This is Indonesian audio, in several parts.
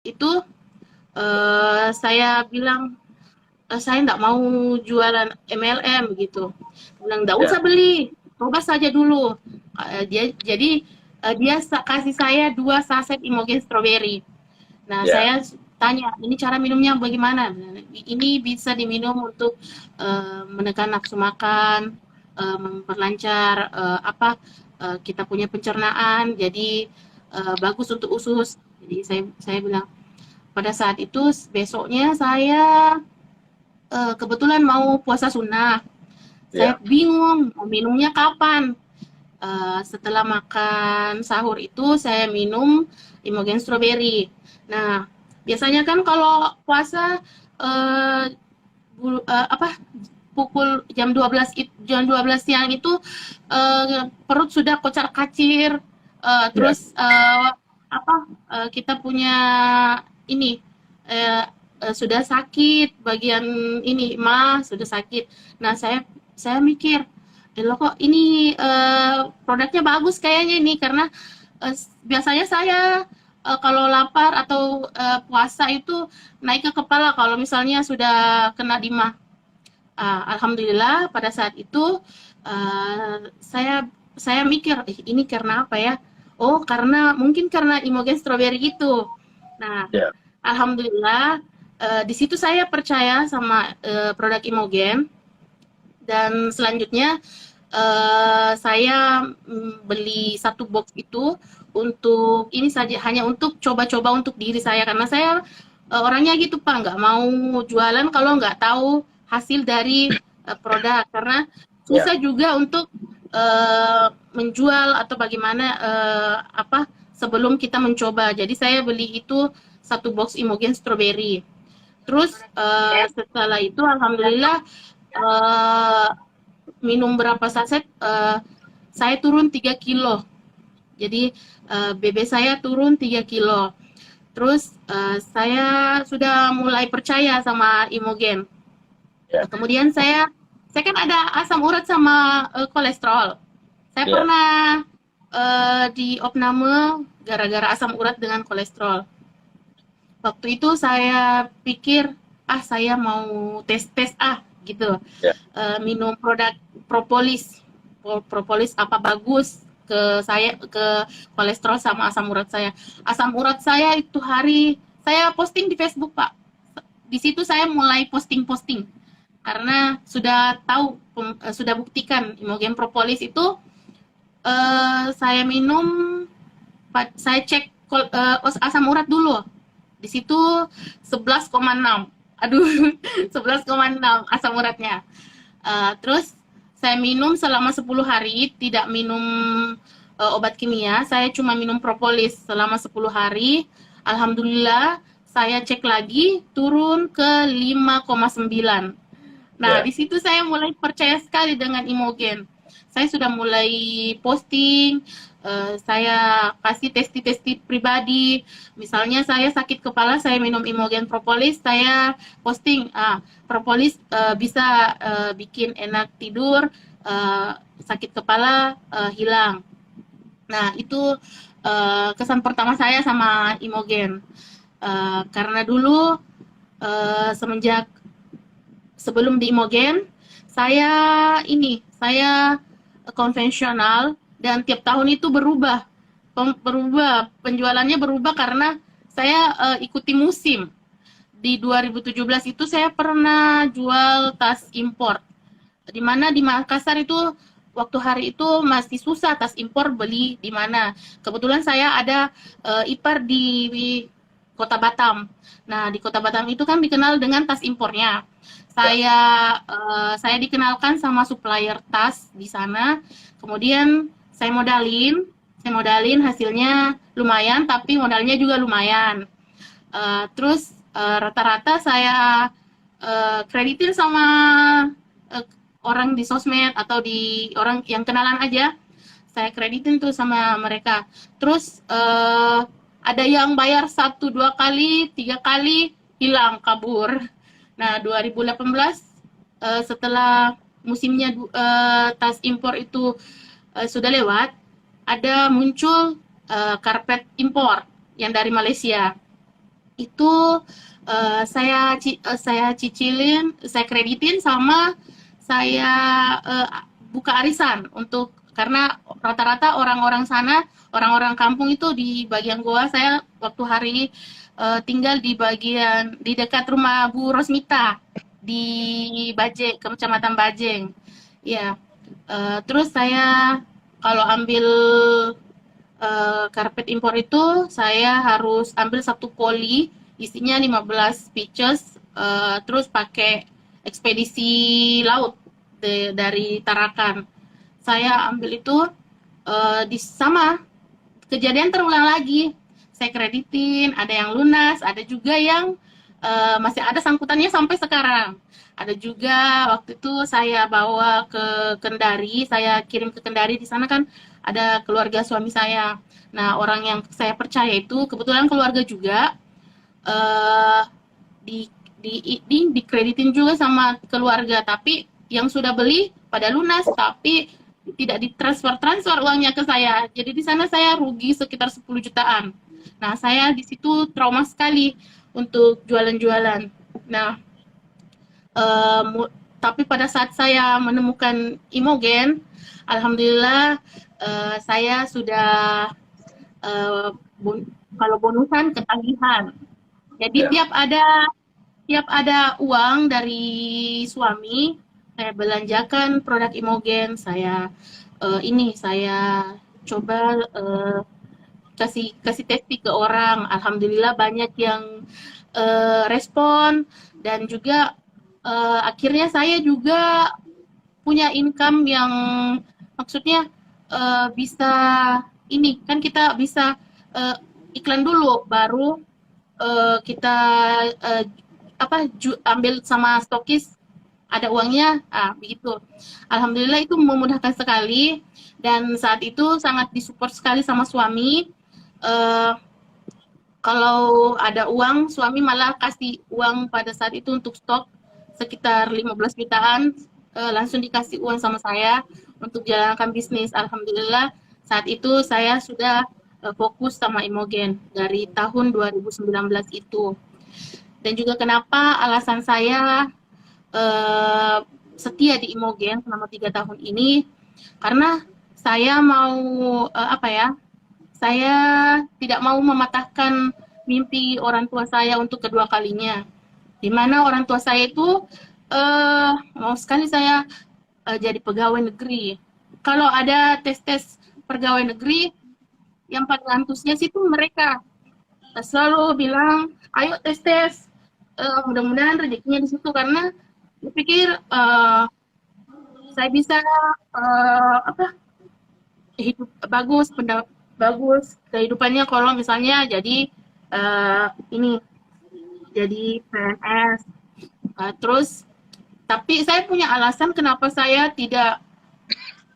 itu saya bilang, saya nggak mau jualan MLM gitu. Bilang nggak Ya, usah beli, coba saja dulu. Dia kasih saya 2 saset Imogen strawberry. Nah, ya, saya tanya, ini cara minumnya bagaimana? Ini bisa diminum untuk menekan nafsu makan, memperlancar kita punya pencernaan, jadi bagus untuk usus. Jadi saya bilang pada saat itu besoknya saya kebetulan mau puasa sunnah. Saya ya, bingung mau minumnya kapan. Setelah makan sahur itu saya minum Imogen strawberry. Nah, biasanya kan kalau puasa eh, apa pukul jam 12 siang itu perut sudah kocar-kacir, ya, terus kita punya ini eh, sudah sakit bagian ini mah sudah sakit. Nah, saya mikir, loh kok ini produknya bagus kayaknya ini karena biasanya saya kalau lapar atau puasa itu naik ke kepala kalau misalnya sudah kena dimah. Alhamdulillah pada saat itu saya mikir, ini karena apa ya? Oh, mungkin karena Imogen strawberry itu. Nah, ya, alhamdulillah di situ saya percaya sama produk Imogen dan selanjutnya saya beli 1 box itu untuk ini saja hanya untuk coba-coba untuk diri saya karena saya orangnya gitu Pak, nggak mau jualan kalau nggak tahu hasil dari produk karena ya. susah juga untuk menjual atau bagaimana sebelum kita mencoba. Jadi saya beli itu 1 box Imogen strawberry. Terus setelah itu alhamdulillah eh, minum berapa saset saya turun 3 kilo. Jadi BB saya turun 3 kilo. Terus saya sudah mulai percaya sama Imogen. Ya, Kemudian saya kan ada asam urat sama kolesterol. Saya ya, pernah di opname gara-gara asam urat dengan kolesterol. Waktu itu saya pikir, saya mau tes-tes gitu. ya, Minum produk propolis. Propolis apa bagus ke saya ke kolesterol sama asam urat saya. Asam urat saya itu saya posting di Facebook, Pak. Di situ saya mulai posting-posting karena sudah tahu sudah buktikan Imogen propolis itu saya minum saya cek asam urat dulu. Di situ 11,6. Aduh, 11,6 asam uratnya. Terus saya minum selama 10 hari, tidak minum obat kimia, saya cuma minum propolis selama 10 hari. Alhamdulillah, saya cek lagi turun ke 5,9. Nah, ya, di situ saya mulai percaya sekali dengan Imogen. Saya sudah mulai posting, saya kasih testi-testi pribadi. Misalnya saya sakit kepala, saya minum Imogen propolis, saya posting, propolis bisa bikin enak tidur, sakit kepala hilang. Nah, itu kesan pertama saya sama Imogen. Karena dulu semenjak sebelum di Imogen saya konvensional dan tiap tahun itu berubah penjualannya berubah karena saya ikuti musim. Di 2017 itu saya pernah jual tas impor di mana di Makassar itu waktu hari itu masih susah tas impor beli di mana. Kebetulan saya ada ipar di Kota Batam. Nah, di Kota Batam itu kan dikenal dengan tas impornya. ya, Saya saya dikenalkan sama supplier tas di sana. Kemudian saya modalin hasilnya lumayan tapi modalnya juga lumayan. Terus rata-rata saya kreditin sama uh, orang di sosmed atau di orang yang kenalan aja. Saya kreditin tuh sama mereka. Terus ada yang bayar 1, 2 kali, 3 kali hilang kabur. Nah 2018 setelah musimnya tas impor itu sudah lewat, ada muncul karpet impor yang dari Malaysia. itu saya cicilin, saya kreditin sama saya eh, buka arisan untuk karena rata-rata orang-orang sana, orang-orang kampung itu di bagian goa. Saya waktu hari tinggal di bagian di dekat rumah Bu Rosmita di Bajeng, Kecamatan Bajeng. Ya, terus saya kalau ambil karpet impor itu saya harus ambil satu poli isinya 15 pieces, terus pakai ekspedisi laut dari Tarakan. Saya ambil itu di sama kejadian terulang lagi. Saya kreditin, ada yang lunas, ada juga yang masih ada sangkutannya sampai sekarang. Ada juga waktu itu saya bawa ke Kendari, saya kirim ke Kendari, di sana kan ada keluarga suami saya. Nah, orang yang saya percaya itu kebetulan keluarga juga, eh di dikreditin juga sama keluarga, tapi yang sudah beli pada lunas, tapi tidak ditransfer uangnya ke saya. Jadi di sana saya rugi sekitar 10 jutaan. Nah, saya di situ trauma sekali untuk jualan-jualan. Nah, eh, tapi pada saat saya menemukan Imogen, alhamdulillah saya sudah eh, kalau bonusan ketagihan. Jadi Ya. tiap ada uang dari suami, saya belanjakan produk Imogen, saya coba kasih kasih testing ke orang. Alhamdulillah banyak yang respon, dan juga akhirnya saya juga punya income yang maksudnya bisa ini kan kita bisa iklan dulu baru kita eh, ambil sama stokis ada uangnya, begitu. Alhamdulillah itu memudahkan sekali, dan saat itu sangat disupport sekali sama suami. Eh, Kalau ada uang, suami malah kasih uang pada saat itu untuk stok sekitar 15 jutaan, langsung dikasih uang sama saya untuk jalankan bisnis. Alhamdulillah saat itu saya sudah fokus sama Imogen dari tahun 2019 itu. Dan juga kenapa alasan saya eh, setia di Imogen selama 3 tahun ini, karena saya mau apa ya, saya tidak mau mematahkan mimpi orang tua saya untuk kedua kalinya. Di mana orang tua saya itu mau sekali saya jadi pegawai negeri. Kalau ada tes-tes pegawai negeri, yang paling antusias itu mereka selalu bilang, ayo tes-tes, mudah-mudahan rezekinya di situ, karena dipikir saya bisa apa hidup bagus, bagus kehidupannya kalau misalnya jadi ini jadi PNS. Terus tapi saya punya alasan kenapa saya tidak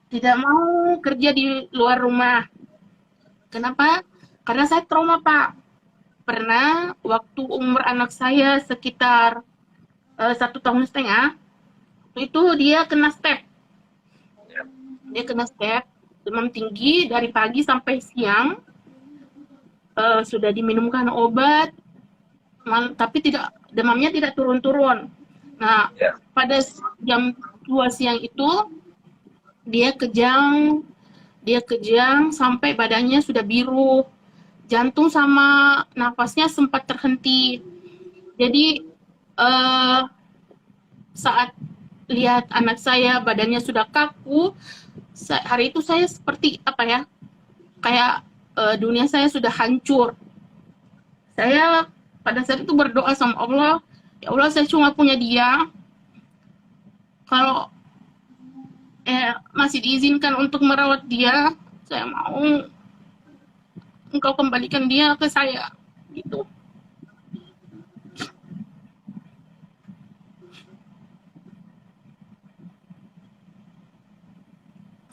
tidak mau kerja di luar rumah. Kenapa? Karena saya trauma, Pak. Pernah waktu umur anak saya sekitar 1 tahun setengah, itu dia kena step. Dia kena step, demam tinggi dari pagi sampai siang, sudah diminumkan obat, tapi demamnya tidak turun-turun. Nah, Ya. pada jam 2 siang itu dia kejang, dia kejang sampai badannya sudah biru, jantung sama nafasnya sempat terhenti. Jadi saat lihat anak saya badannya sudah kaku, hari itu saya seperti apa ya, kayak dunia saya sudah hancur. Saya pada saat itu berdoa sama Allah, ya Allah, saya cuma punya dia. Kalau masih diizinkan untuk merawat dia, saya mau engkau kembalikan dia ke saya, gitu.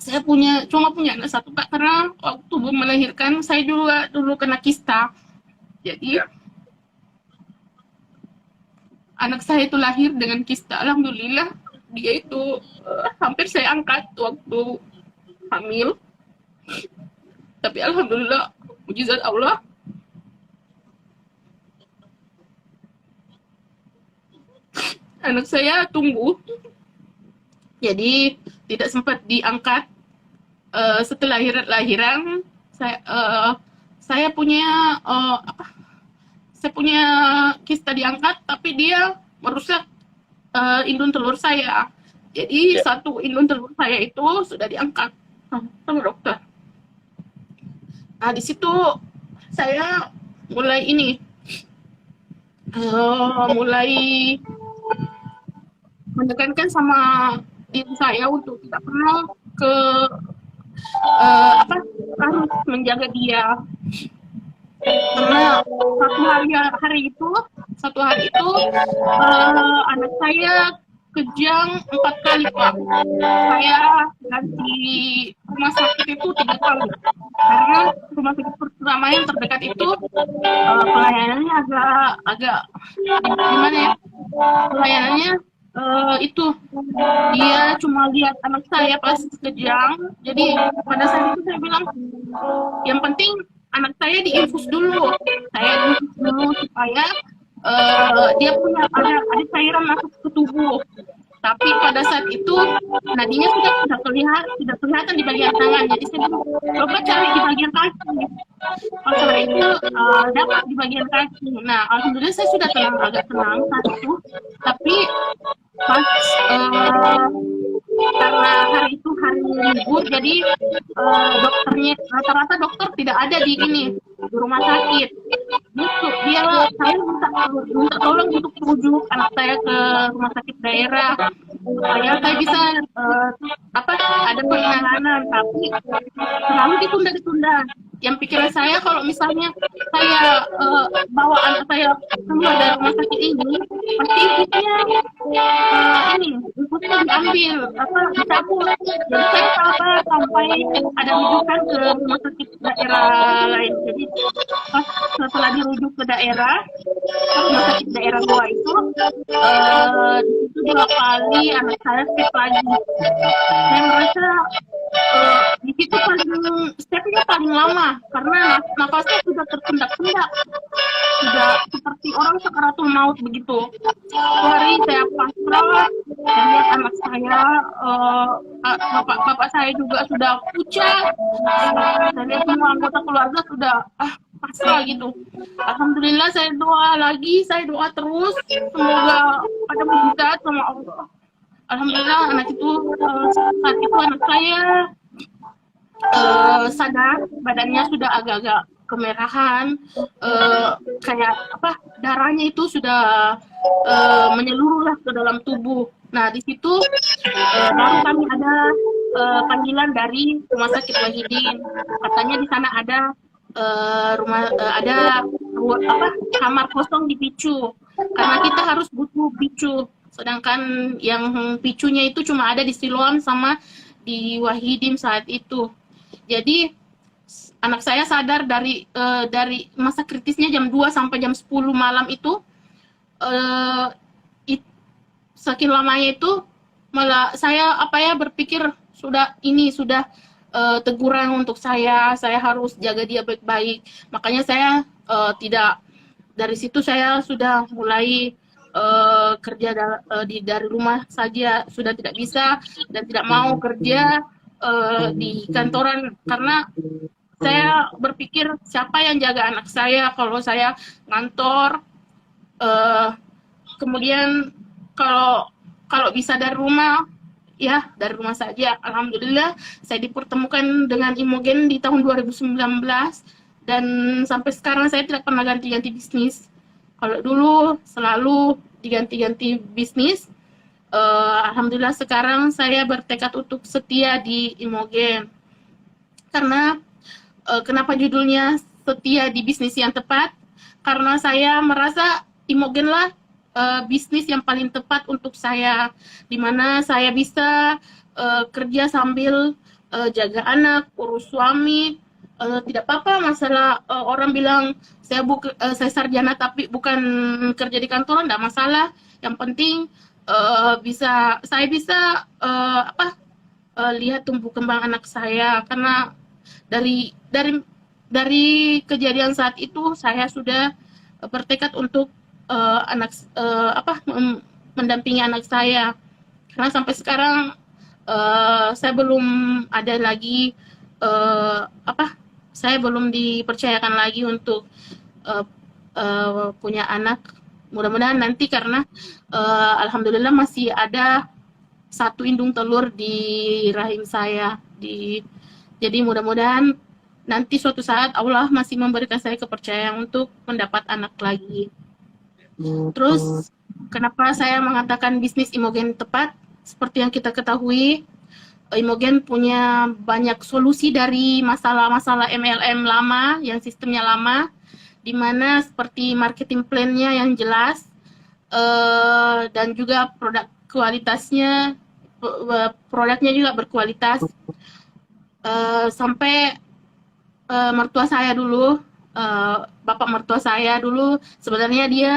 Saya cuma punya anak satu, Kak, karena waktu melahirkan saya juga dulu kena kista. Jadi Ya. anak saya itu lahir dengan kista. Alhamdulillah dia itu hampir saya angkat waktu hamil. Tapi alhamdulillah mujizat Allah, anak saya tumbuh, jadi tidak sempat diangkat. Setelah lahiran saya punya saya punya kista diangkat, tapi dia merusak indung telur saya. Jadi Ya. satu indung telur saya itu sudah diangkat sama dokter. Nah di situ saya mulai ini, mulai menekankan sama diri saya untuk tidak pernah ke apa harus menjaga dia, karena satu hari itu anak saya kejang 4 kali, Pak. Saya ganti rumah sakit itu 3 kali, karena rumah sakit pertama yang terdekat itu pelayanannya agak gimana ya, pelayanannya itu dia cuma lihat anak saya pas kejang. Jadi pada saat itu saya bilang, yang penting anak saya diinfus dulu. Saya infus dulu supaya dia punya ada cairan masuk ke tubuh. Tapi pada saat itu nadinya sudah kelihatan di bagian tangan. Jadi saya bilang, coba cari di bagian kaki. Setelah itu dapat di bagian kaki. Nah, alhamdulillah saya sudah agak tenang saat itu. Tapi pas karena hari itu hari libur, jadi dokternya rata-rata dokter tidak ada di rumah sakit. Saya minta tolong untuk rujuk anak saya ke rumah sakit daerah supaya saya bisa ada penanganan, tapi selalu ditunda. Yang pikiran saya, kalau misalnya saya bawa anak saya keluar dari rumah sakit ini, pasti infusnya diambil, dicabut. Jadi saya sabar sampai ada rujukan ke rumah sakit daerah lain. Jadi pas setelah dirujuk ke rumah sakit daerah gua itu, di situ 2 kali anak saya step lagi. Saya merasa di situ stepnya paling lama, karena nafasnya sudah tersendak-sendak, sudah seperti orang sakaratul maut begitu. Hari saya pasrah dan lihat anak saya, bapak saya juga sudah pucat, dan lihat semua anggota keluarga sudah pasrah gitu. Alhamdulillah saya doa terus, semoga ada mujizat sama Allah. Alhamdulillah saat itu anak saya sadar, badannya sudah agak-agak kemerahan, kayak darahnya itu sudah menyeluruh ke dalam tubuh. Nah di situ baru kami ada panggilan dari rumah sakit Wahidin. Katanya di sana ada kamar kosong di PICU, karena kita harus butuh PICU, sedangkan yang PICU-nya itu cuma ada di Siloam sama di Wahidin saat itu. Jadi anak saya sadar dari masa kritisnya jam 2 sampai jam 10 malam itu, saking lamanya itu malah saya berpikir sudah teguran untuk saya harus jaga dia baik-baik. Makanya saya dari situ saya sudah mulai kerja dari rumah saja, sudah tidak bisa dan tidak mau kerja di kantoran, karena saya berpikir siapa yang jaga anak saya kalau saya ngantor. Kemudian kalau bisa dari rumah, ya dari rumah saja. Alhamdulillah saya dipertemukan dengan Imogen di tahun 2019, dan sampai sekarang saya tidak pernah ganti-ganti bisnis. Kalau dulu selalu diganti-ganti bisnis, alhamdulillah sekarang saya bertekad untuk setia di Imogen. Karena kenapa judulnya setia di bisnis yang tepat? Karena saya merasa Imogen lah bisnis yang paling tepat untuk saya, di mana saya bisa kerja sambil jaga anak, urus suami. Tidak apa-apa masalah orang bilang saya sarjana tapi bukan kerja di kantoran, tidak masalah. Yang penting saya bisa lihat tumbuh kembang anak saya, karena dari kejadian saat itu saya sudah bertekad untuk mendampingi anak saya. Karena sampai sekarang saya belum ada lagi saya belum dipercayakan lagi untuk uh, punya anak. Mudah-mudahan nanti karena alhamdulillah masih ada satu indung telur di rahim saya. Jadi mudah-mudahan nanti suatu saat Allah masih memberikan saya kepercayaan untuk mendapat anak lagi. Terus kenapa saya mengatakan bisnis Imogen tepat? Seperti yang kita ketahui, Imogen punya banyak solusi dari masalah-masalah MLM lama, yang sistemnya lama, di mana seperti marketing plan-nya yang jelas, dan juga produk kualitasnya, produknya juga berkualitas. Sampai mertua saya dulu, bapak mertua saya dulu, sebenarnya dia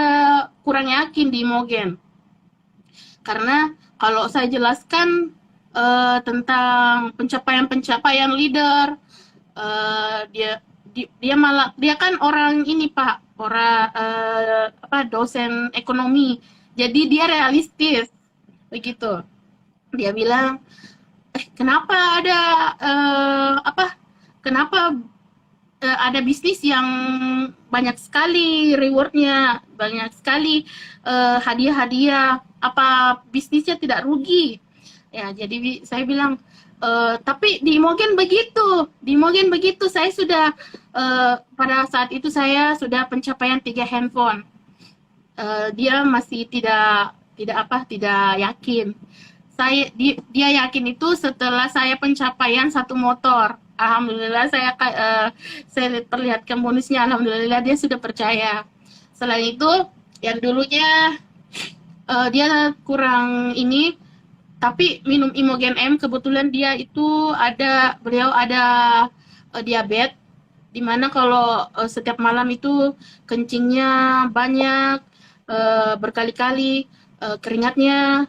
kurang yakin di Imogen. Karena kalau saya jelaskan tentang pencapaian-pencapaian leader, dia kan orang ini Pak, dosen ekonomi, jadi dia realistis begitu. Dia bilang, kenapa ada ada bisnis yang banyak sekali rewardnya, banyak sekali hadiah-hadiah, apa bisnisnya tidak rugi? Ya, jadi saya bilang, tapi di Imogen begitu, saya sudah pada saat itu saya sudah pencapaian 3 handphone. Dia masih tidak yakin. Dia yakin itu setelah saya pencapaian 1 motor. Alhamdulillah saya perlihatkan bonusnya, alhamdulillah dia sudah percaya. Selain itu, yang dulunya dia kurang ini, tapi minum Imogen M, kebetulan beliau ada diabetes, dimana kalau setiap malam itu kencingnya banyak, berkali-kali, keringatnya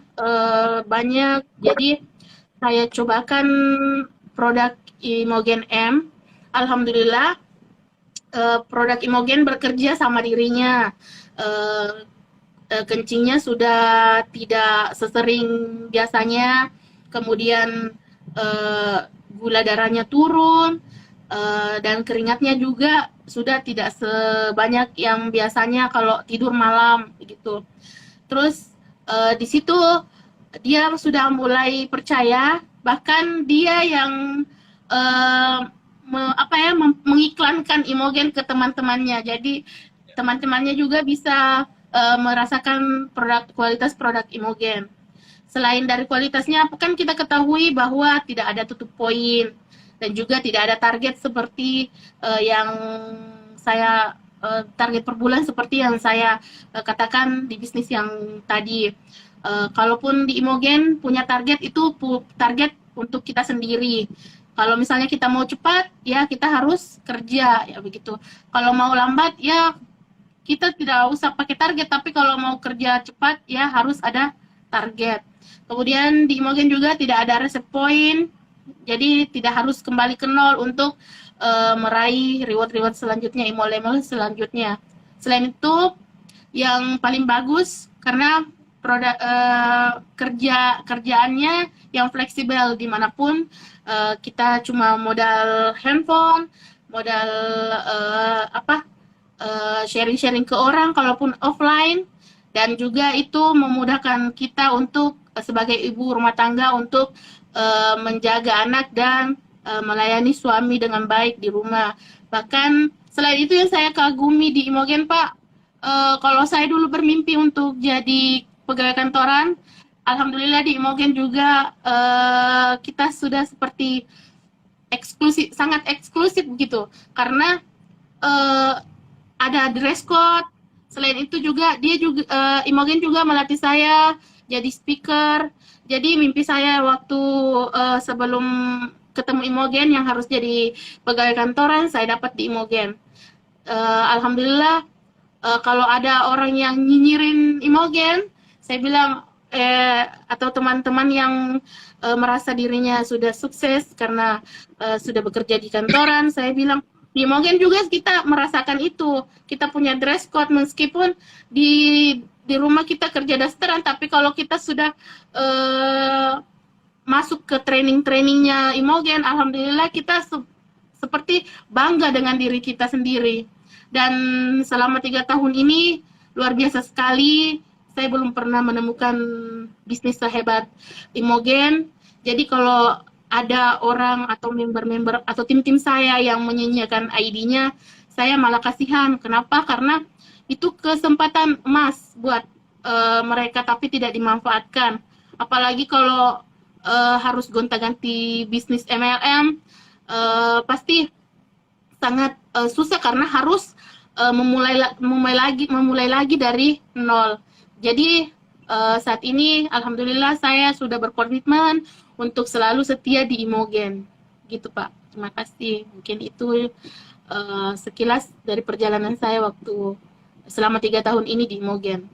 banyak. Jadi saya cobakan produk Imogen M. Alhamdulillah produk Imogen bekerja sama dirinya. Kencingnya sudah tidak sesering biasanya, kemudian gula darahnya turun, dan keringatnya juga sudah tidak sebanyak yang biasanya kalau tidur malam gitu. Terus di situ dia sudah mulai percaya, bahkan dia yang mengiklankan Imogen ke teman-temannya. Jadi teman-temannya juga bisa merasakan kualitas produk Imogen. Selain dari kualitasnya, kan kita ketahui bahwa tidak ada tutup poin dan juga tidak ada target seperti yang saya target per bulan seperti yang saya katakan di bisnis yang tadi. Kalaupun di Imogen punya target, itu target untuk kita sendiri. Kalau misalnya kita mau cepat, ya kita harus kerja, ya begitu. Kalau mau lambat, ya kita tidak usah pakai target, tapi kalau mau kerja cepat, ya harus ada target. Kemudian di Imogen juga tidak ada reset point, jadi tidak harus kembali ke nol untuk meraih reward-reward selanjutnya, email-email selanjutnya. Selain itu, yang paling bagus karena produk kerjaannya yang fleksibel dimanapun, kita cuma modal handphone, modal sharing-sharing ke orang kalaupun offline, dan juga itu memudahkan kita untuk sebagai ibu rumah tangga untuk menjaga anak dan melayani suami dengan baik di rumah. Bahkan selain itu yang saya kagumi di Imogen Pak, kalau saya dulu bermimpi untuk jadi pegawai kantoran, alhamdulillah di Imogen juga kita sudah seperti eksklusif, sangat eksklusif begitu, karena ada dress code. Selain itu juga Imogen juga melatih saya jadi speaker. Jadi mimpi saya waktu sebelum ketemu Imogen yang harus jadi pegawai kantoran, saya dapat di Imogen. Alhamdulillah, kalau ada orang yang nyinyirin Imogen, saya bilang atau teman-teman yang merasa dirinya sudah sukses karena sudah bekerja di kantoran, saya bilang di Imogen juga kita merasakan itu. Kita punya dress code meskipun di di rumah kita kerja dasteran, tapi kalau kita sudah masuk ke training-trainingnya Imogen, alhamdulillah kita seperti bangga dengan diri kita sendiri. Dan selama 3 tahun ini luar biasa sekali. Saya belum pernah menemukan bisnis sehebat Imogen. Jadi kalau ada orang atau member-member atau tim-tim saya yang menyanyiakan ID-nya, saya malah kasihan. Kenapa? Karena itu kesempatan emas buat mereka, tapi tidak dimanfaatkan. Apalagi kalau harus gonta-ganti bisnis MLM, pasti sangat susah karena harus memulai lagi dari nol. Jadi saat ini alhamdulillah saya sudah berkomitmen untuk selalu setia di Imogen. Gitu Pak. Terima kasih. Mungkin itu sekilas dari perjalanan saya waktu selama 3 tahun ini di Imogen.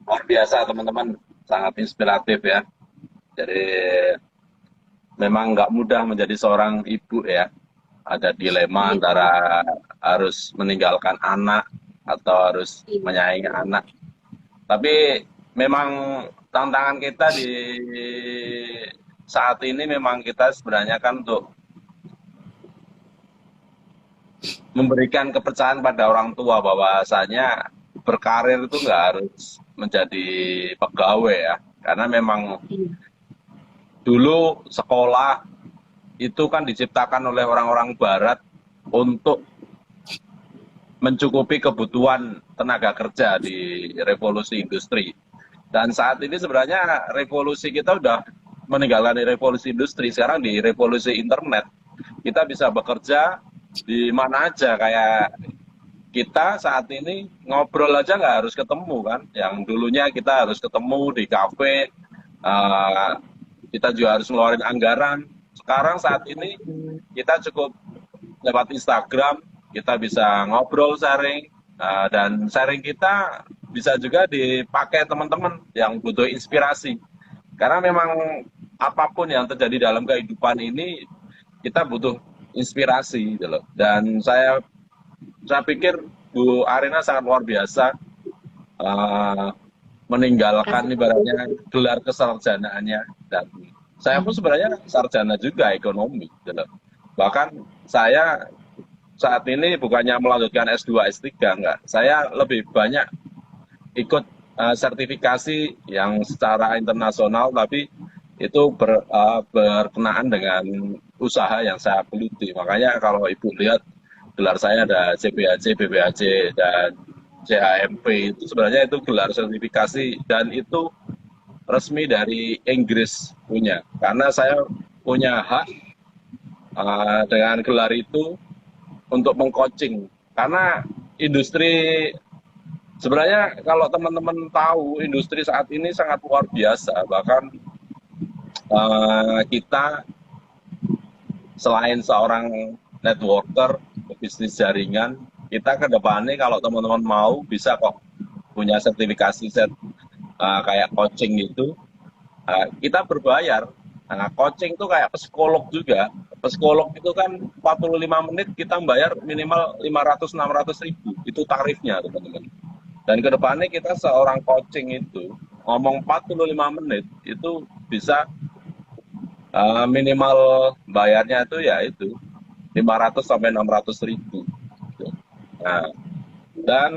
Luar biasa teman-teman, sangat inspiratif ya. Jadi memang nggak mudah menjadi seorang ibu ya. Ada dilema antara harus meninggalkan anak atau harus menyayangi anak. Tapi memang tantangan kita di saat ini memang kita sebenarnya kan untuk memberikan kepercayaan pada orang tua bahwasanya berkarir itu nggak harus menjadi pegawai ya. Karena memang dulu sekolah itu kan diciptakan oleh orang-orang barat untuk mencukupi kebutuhan tenaga kerja di revolusi industri. Dan saat ini sebenarnya revolusi kita udah meninggalkan revolusi industri, sekarang di revolusi internet. Kita bisa bekerja di mana aja, kayak kita saat ini ngobrol aja nggak harus ketemu kan. Yang dulunya kita harus ketemu di kafe, kita juga harus ngeluarin anggaran. Sekarang saat ini kita cukup lewat Instagram, kita bisa ngobrol, sharing, dan sharing kita bisa juga dipakai teman-teman yang butuh inspirasi. Karena memang apapun yang terjadi dalam kehidupan ini, kita butuh inspirasi gitu loh. Dan saya pikir Bu Arina sangat luar biasa meninggalkan ibaratnya gelar kesarjanaannya, dan saya pun sebenarnya sarjana juga ekonomi gitu loh. Bahkan saya saat ini bukannya melanjutkan S2, S3, enggak. Saya lebih banyak ikut sertifikasi yang secara internasional, tapi itu berkenaan dengan usaha yang saya geluti. Makanya kalau Ibu lihat gelar saya ada CBHC, BBHC, dan CHMP, itu sebenarnya itu gelar sertifikasi, dan itu resmi dari Inggris punya. Karena saya punya hak dengan gelar itu untuk mengcoaching. Karena industri, sebenarnya kalau teman-teman tahu, industri saat ini sangat luar biasa. Bahkan kita selain seorang networker, bisnis jaringan, kita ke depannya kalau teman-teman mau bisa kok punya sertifikasi kayak coaching gitu, kita berbayar. Nah, coaching itu kayak psikolog juga. Psikolog itu kan 45 menit kita bayar minimal 500-600 ribu. Itu tarifnya teman-teman. Dan ke depannya kita seorang coaching itu ngomong 45 menit itu bisa minimal bayarnya itu ya itu 500-600 ribu. Nah, dan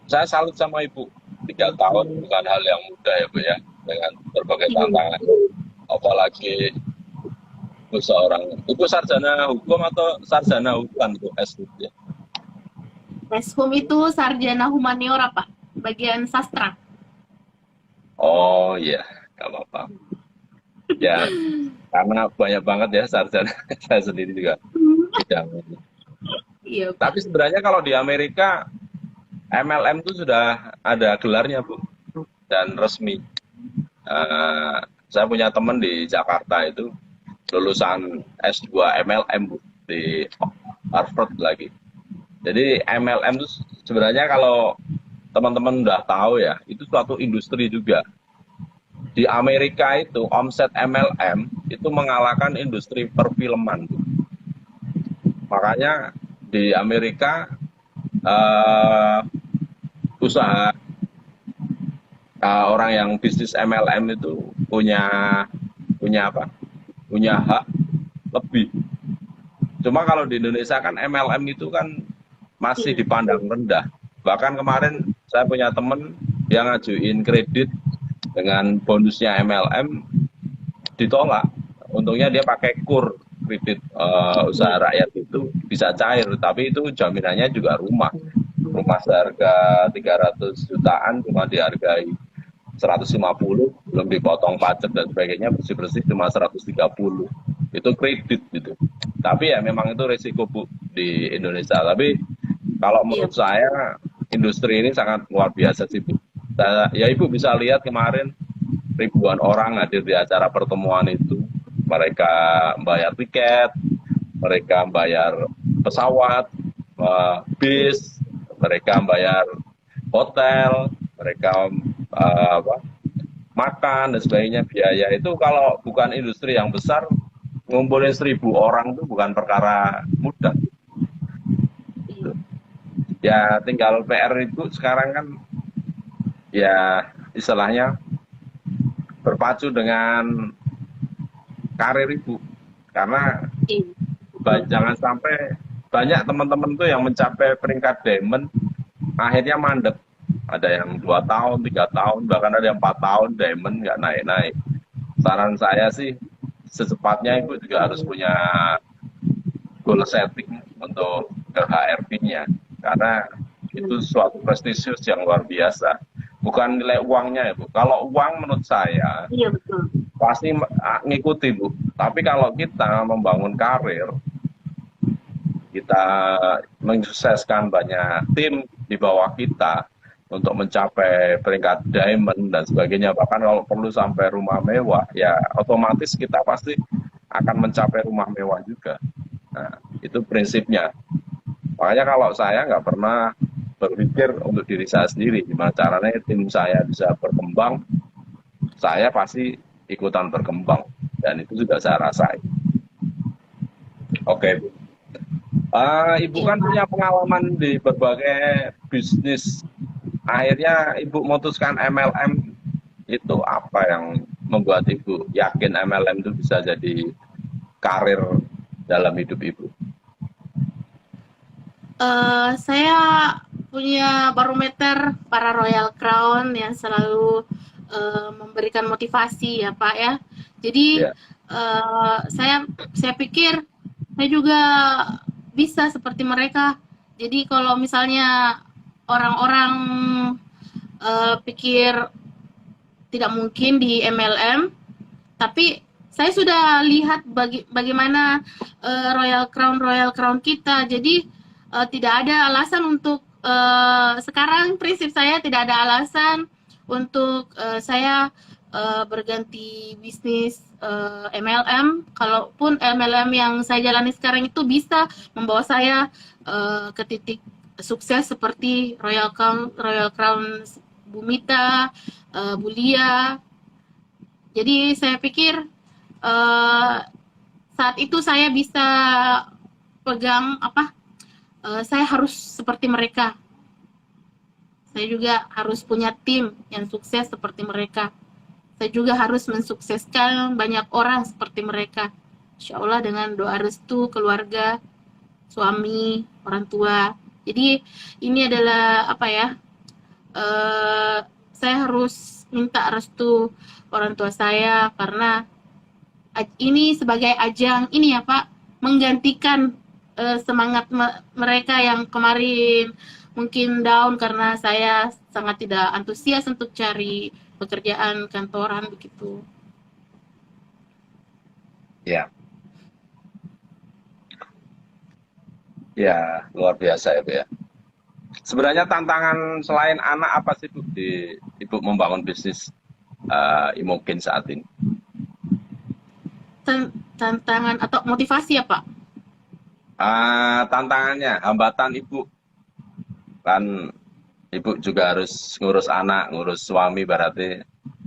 saya salut sama Ibu, 3 tahun bukan hal yang mudah ya Bu ya, dengan berbagai tantangan. Apalagi Ibu Ibu sarjana hukum atau sarjana hukum Bu S ya? Hum itu sarjana humaniora Pak, bagian sastra. Oh iya, nggak apa-apa. Ya, karena banyak banget ya sarjana, saya sendiri juga bidang ini. Iya, Pak. Tapi sebenarnya kalau di Amerika MLM itu sudah ada gelarnya Bu, dan resmi. Saya punya teman di Jakarta itu lulusan S2 MLM Bu, di Harvard lagi. Jadi MLM itu sebenarnya kalau teman-teman udah tahu ya, itu suatu industri juga. Di Amerika itu omset MLM itu mengalahkan industri perfilman Bu. Makanya di Amerika eh, usaha orang yang bisnis MLM itu punya punya apa? Punya hak lebih. Cuma kalau di Indonesia kan MLM itu kan masih Iya. dipandang rendah. Bahkan kemarin saya punya temen yang ngajuin kredit dengan bonusnya MLM ditolak. Untungnya dia pakai KUR, kredit usaha Iya. rakyat itu bisa cair, tapi itu jaminannya juga rumah. Rumah seharga 300 jutaan cuma dihargai 150, belum dipotong pajak dan sebagainya, bersih-bersih cuma 130. Itu kredit gitu. Tapi ya memang itu risiko Bu di Indonesia. Tapi kalau Iya. menurut saya industri ini sangat luar biasa sih Bu. Ya Ibu bisa lihat kemarin ribuan orang hadir di acara pertemuan itu. Mereka bayar tiket, mereka bayar pesawat, bis, mereka bayar hotel, mereka apa, makan dan sebagainya, biaya itu kalau bukan industri yang besar, ngumpulin 1.000 orang itu bukan perkara mudah. Iya. Ya tinggal PR itu sekarang kan ya istilahnya berpacu dengan karir Ibu. Karena Iya. Betul. jangan sampai banyak teman-teman tuh yang mencapai peringkat diamond akhirnya mandek. Ada yang 2 tahun, 3 tahun, bahkan ada yang 4 tahun diamond nggak naik-naik. Saran saya sih secepatnya Ibu juga harus punya goal setting untuk ke HRD-nya karena itu suatu prestisius yang luar biasa. Bukan nilai uangnya ya Bu. Kalau uang menurut saya Iya, betul. pasti ngikuti Bu. Tapi kalau kita membangun karir, kita mensukseskan banyak tim di bawah kita untuk mencapai peringkat diamond dan sebagainya, bahkan kalau perlu sampai rumah mewah, ya otomatis kita pasti akan mencapai rumah mewah juga. Nah, itu prinsipnya. Makanya kalau saya nggak pernah berpikir untuk diri saya sendiri, gimana caranya tim saya bisa berkembang, saya pasti ikutan berkembang. Dan itu juga saya rasain. Oke, Bu. Ibu Iya. kan punya pengalaman di berbagai bisnis. Akhirnya Ibu memutuskan MLM, itu apa yang membuat Ibu yakin MLM itu bisa jadi karir dalam hidup Ibu? Saya punya barometer para Royal Crown yang selalu memberikan motivasi ya Pak ya. Jadi Ya, saya pikir saya juga bisa seperti mereka. Jadi kalau misalnya orang-orang pikir tidak mungkin di MLM, tapi saya sudah lihat bagaimana Royal Crown kita. Jadi tidak ada alasan untuk sekarang prinsip saya tidak ada alasan untuk saya berganti bisnis MLM. Kalaupun MLM yang saya jalani sekarang itu bisa membawa saya ke titik sukses seperti Royal Crown Bumita, Bulia. Jadi saya pikir saat itu saya bisa pegang saya harus seperti mereka. Saya juga harus punya tim yang sukses seperti mereka. Saya juga harus mensukseskan banyak orang seperti mereka. Insya Allah dengan doa restu keluarga, suami, orang tua. Jadi ini adalah saya harus minta restu orang tua saya karena ini sebagai ajang ini ya Pak, menggantikan semangat mereka yang kemarin mungkin down karena saya sangat tidak antusias untuk cari pekerjaan kantoran begitu. ya, ya, luar biasa ya Bu ya. Sebenarnya tantangan selain anak apa sih Bu di Ibu membangun bisnis Imogen saat ini? Tantangan atau motivasi ya Pak? Tantangannya, hambatan Ibu kan Ibu juga harus ngurus anak, ngurus suami, berarti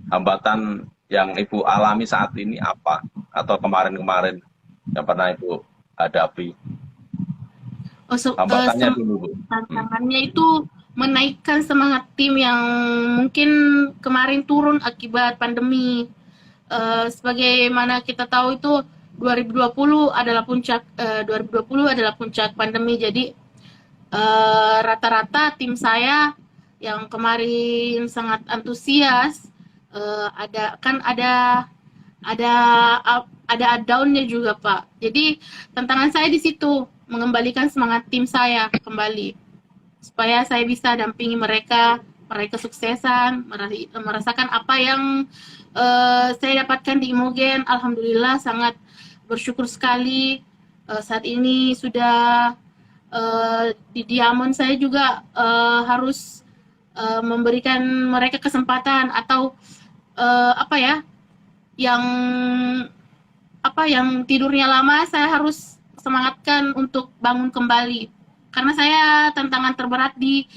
hambatan yang Ibu alami saat ini apa? Atau kemarin-kemarin yang pernah Ibu hadapi? Oh, Hambatannya dulu, Bu. Hmm. tantangannya itu menaikkan semangat tim yang mungkin kemarin turun akibat pandemi. Sebagaimana kita tahu itu 2020 adalah puncak 2020 adalah puncak pandemi. Jadi rata-rata tim saya yang kemarin sangat antusias, ada kan ada ada down-nya juga, Pak. Jadi tantangan saya di situ mengembalikan semangat tim saya kembali supaya saya bisa dampingi mereka meraih kesuksesan, merasakan apa yang saya dapatkan di Imogen. Alhamdulillah sangat bersyukur sekali. Saat ini sudah di Diamond saya juga harus memberikan mereka kesempatan atau apa ya, yang yang tidurnya lama saya harus semangatkan untuk bangun kembali karena saya tantangan terberat di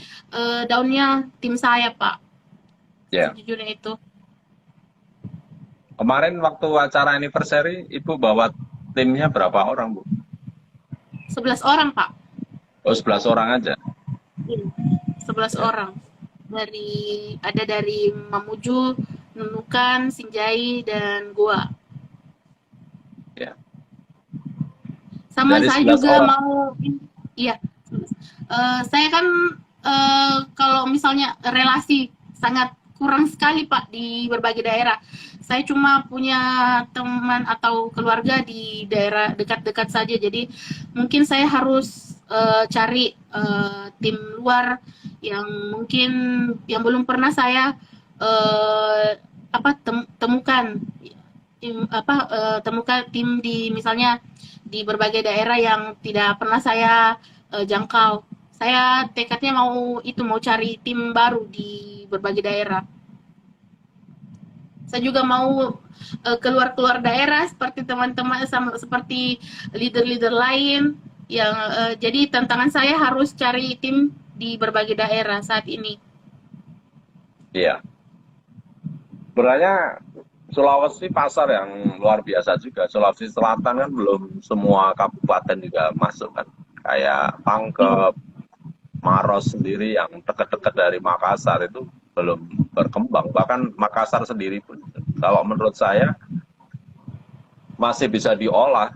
daunnya tim saya, Pak. Ya. Sejujurnya itu Kemarin waktu acara anniversary, Ibu bawa timnya berapa orang, Bu? 11 orang, Pak. Oh, 11 orang aja. 11 Ya. orang. Dari Mamuju, Nunukan, Sinjai, dan gua. Ya. Sama Dari saya 11 juga orang. mau, iya. Saya kan kalau misalnya relasi sangat kurang sekali, Pak, di berbagai daerah. Saya cuma punya teman atau keluarga di daerah dekat-dekat saja. Jadi mungkin saya harus cari tim luar yang mungkin yang belum pernah saya temukan temukan tim di misalnya di berbagai daerah yang tidak pernah saya jangkau. Saya tekadnya mau cari tim baru di berbagai daerah. Saya juga mau keluar daerah seperti teman-teman seperti leader-leader lain yang jadi tantangan saya harus cari tim di berbagai daerah saat ini. Iya. Sebenarnya Sulawesi pasar yang luar biasa juga. Sulawesi Selatan kan belum semua kabupaten juga masuk kan. Kayak Pangkep, Maros sendiri yang dekat-dekat dari Makassar itu belum berkembang. Bahkan Makassar sendiri pun kalau menurut saya masih bisa diolah.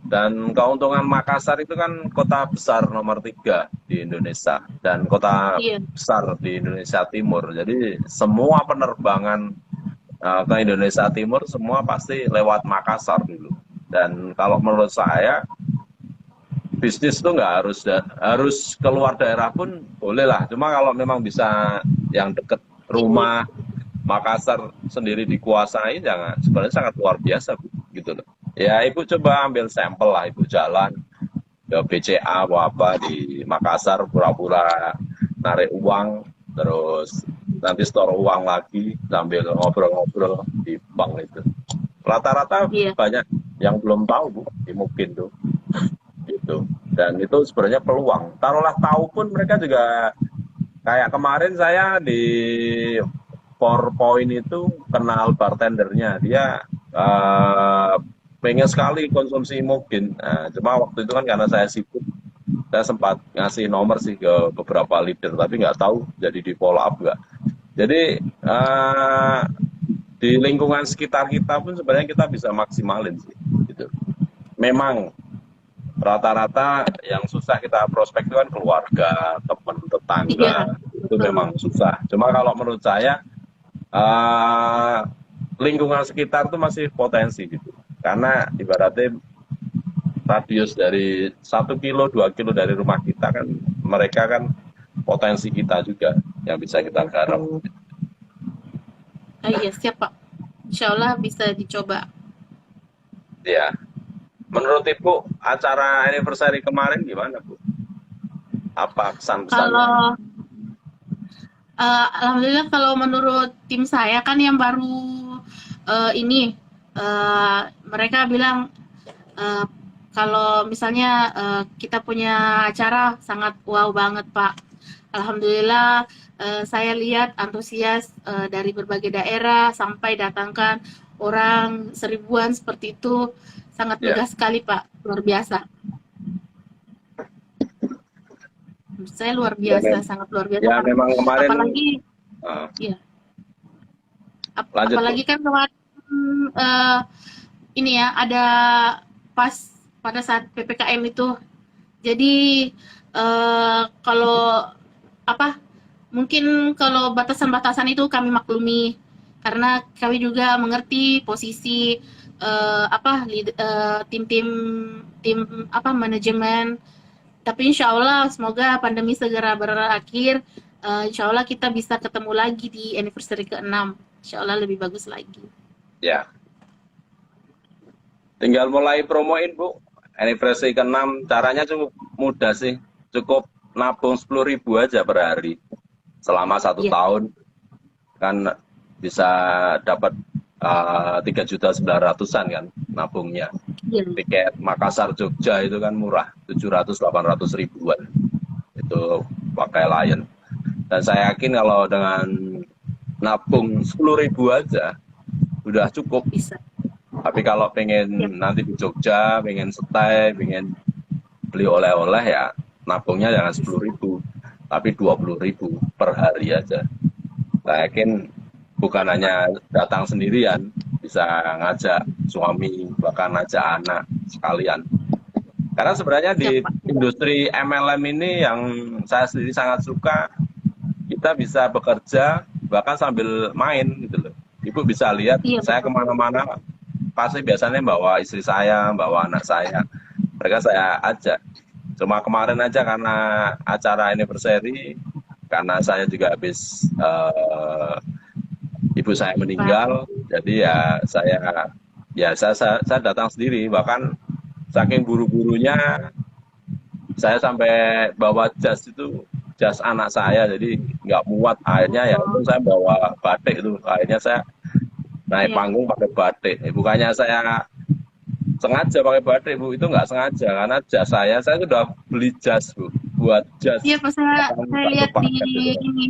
Dan keuntungan Makassar itu kan kota besar nomor 3 di Indonesia dan kota Iya. besar di Indonesia Timur. Jadi semua penerbangan ke Indonesia Timur semua pasti lewat Makassar dulu. Dan kalau menurut saya bisnis itu nggak harus keluar daerah pun boleh lah. Cuma kalau memang bisa yang deket rumah Makassar sendiri dikuasai, jangan sebenarnya sangat luar biasa, Bu, gitu loh. Ya, Ibu coba ambil sampel lah, Ibu jalan ke BCA apa di Makassar, pura-pura narik uang, terus nanti store uang lagi sambil ngobrol-ngobrol di bank itu. Rata-rata Iya. banyak yang belum tahu, Bu, di mungkin tuh. Gitu. Dan itu sebenarnya peluang. Taruhlah tahu pun mereka juga kayak kemarin saya di PowerPoint itu kenal bartendernya. Dia pengen sekali konsumsi Imogen. Nah, cuma waktu itu kan karena saya sibuk, saya sempat ngasih nomor sih ke beberapa leader, tapi nggak tahu jadi di follow up nggak. Jadi di lingkungan sekitar kita pun sebenarnya kita bisa maksimalin sih. Gitu. Memang rata-rata yang susah kita prospek itu kan keluarga, teman, tetangga, Iya. itu memang susah. Cuma kalau menurut saya lingkungan sekitar itu masih potensi gitu. Karena ibaratnya radius dari 1 kilo, 2 kilo dari rumah kita kan, mereka kan potensi kita juga yang bisa kita garap. Iya, siap, Pak. Insya Allah bisa dicoba. Ya. Menurut Ibu, acara anniversary kemarin gimana, Bu? Apa kesan-kesannya? Kalau alhamdulillah kalau menurut tim saya kan yang baru ini mereka bilang kalau misalnya kita punya acara sangat wow banget, Pak. Alhamdulillah saya lihat antusias dari berbagai daerah sampai datangkan orang seribuan seperti itu sangat megah sekali, Pak. Luar biasa. menurut saya luar Ya, biasa, sangat luar biasa. ya memang kemarin Apalagi, uh, ya, lanjut Bu. apalagi kan kemarin eh, ini ya ada pas pada saat ppkm itu. Jadi kalau apa mungkin kalau batasan-batasan itu kami maklumi karena kami juga mengerti posisi tim-tim tim apa manajemen. Tapi insya Allah semoga pandemi segera berakhir. Insya Allah kita bisa ketemu lagi di anniversary ke-6. Insya Allah lebih bagus lagi. Ya, tinggal mulai promoin Bu. Anniversary ke-6 caranya cukup mudah sih. Cukup nabung 10.000 aja per hari. Selama 1 Iya, tahun kan bisa dapat 3.900.000-an kan nabungnya. iya, Tiket Makassar Jogja itu kan murah, 700-800 ribuan. Itu pakai Lion. Dan saya yakin kalau dengan nabung 10.000 aja udah cukup. bisa. Tapi kalau Iya, pengen nanti di Jogja, pengen stay, pengen beli oleh-oleh ya nabungnya jangan 10.000, tapi 20.000 per hari aja. Saya yakin bukan hanya datang sendirian, bisa ngajak suami, bahkan ngajak anak sekalian. Karena sebenarnya siap di Pak. industri MLM ini yang saya sendiri sangat suka, kita bisa bekerja bahkan sambil main gitu loh. Ibu bisa lihat, Iya saya betul. kemana-mana pasti biasanya bawa istri saya, bawa anak saya. Mereka saya ajak. Cuma kemarin aja karena acara anniversary, karena saya juga habis ibu saya Pak. meninggal, jadi saya datang sendiri. Bahkan saking buru-burunya saya sampai bawa jas itu, jas anak saya, jadi nggak muat akhirnya ya itu Oh, saya bawa batik itu, akhirnya saya naik iya. panggung pakai batik. Bukannya saya sengaja pakai batik Bu, itu nggak sengaja karena jas saya sudah beli jas Bu, buat jas Iya pas saya satu lihat paket gitu. ini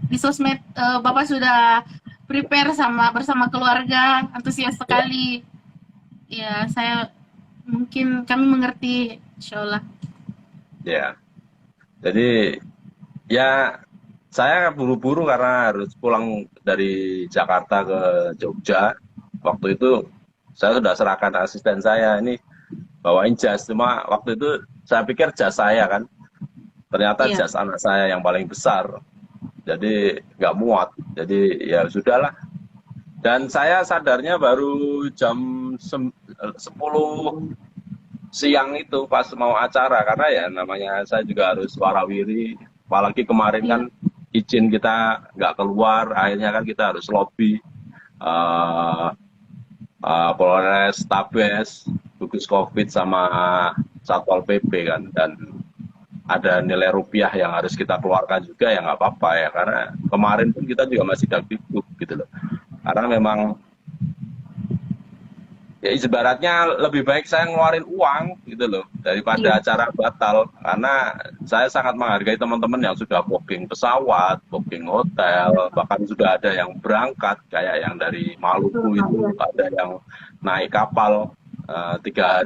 di sosmed Bapak sudah prepare bersama keluarga, antusias Ya, sekali. Ya, mungkin kami mengerti, insya Allah. ya. Jadi ya saya buru-buru karena harus pulang dari Jakarta ke Jogja. Waktu itu saya sudah serahkan asisten saya ini bawain jas. Cuma waktu itu saya pikir jas saya kan, ternyata Iya, jas anak saya yang paling besar. Jadi nggak muat. Jadi ya sudahlah. Dan saya sadarnya baru jam 10 siang itu pas mau acara karena ya namanya saya juga harus warawiri, apalagi kemarin kan iya, izin kita nggak keluar, akhirnya kan kita harus lobby eh, Polres, Tabes, gugus Covid sama Satpol PP kan, dan ada nilai rupiah yang harus kita keluarkan juga ya nggak apa-apa ya, karena kemarin pun kita juga masih dagdikduk gitu loh, karena memang ya ibaratnya lebih baik saya ngeluarin uang gitu loh iya, daripada acara batal, karena saya sangat menghargai teman-teman yang sudah booking pesawat, booking iya, hotel, Pak. bahkan sudah ada yang berangkat kayak yang dari Betul, Maluku Pak. itu, Iya, ada yang naik kapal 3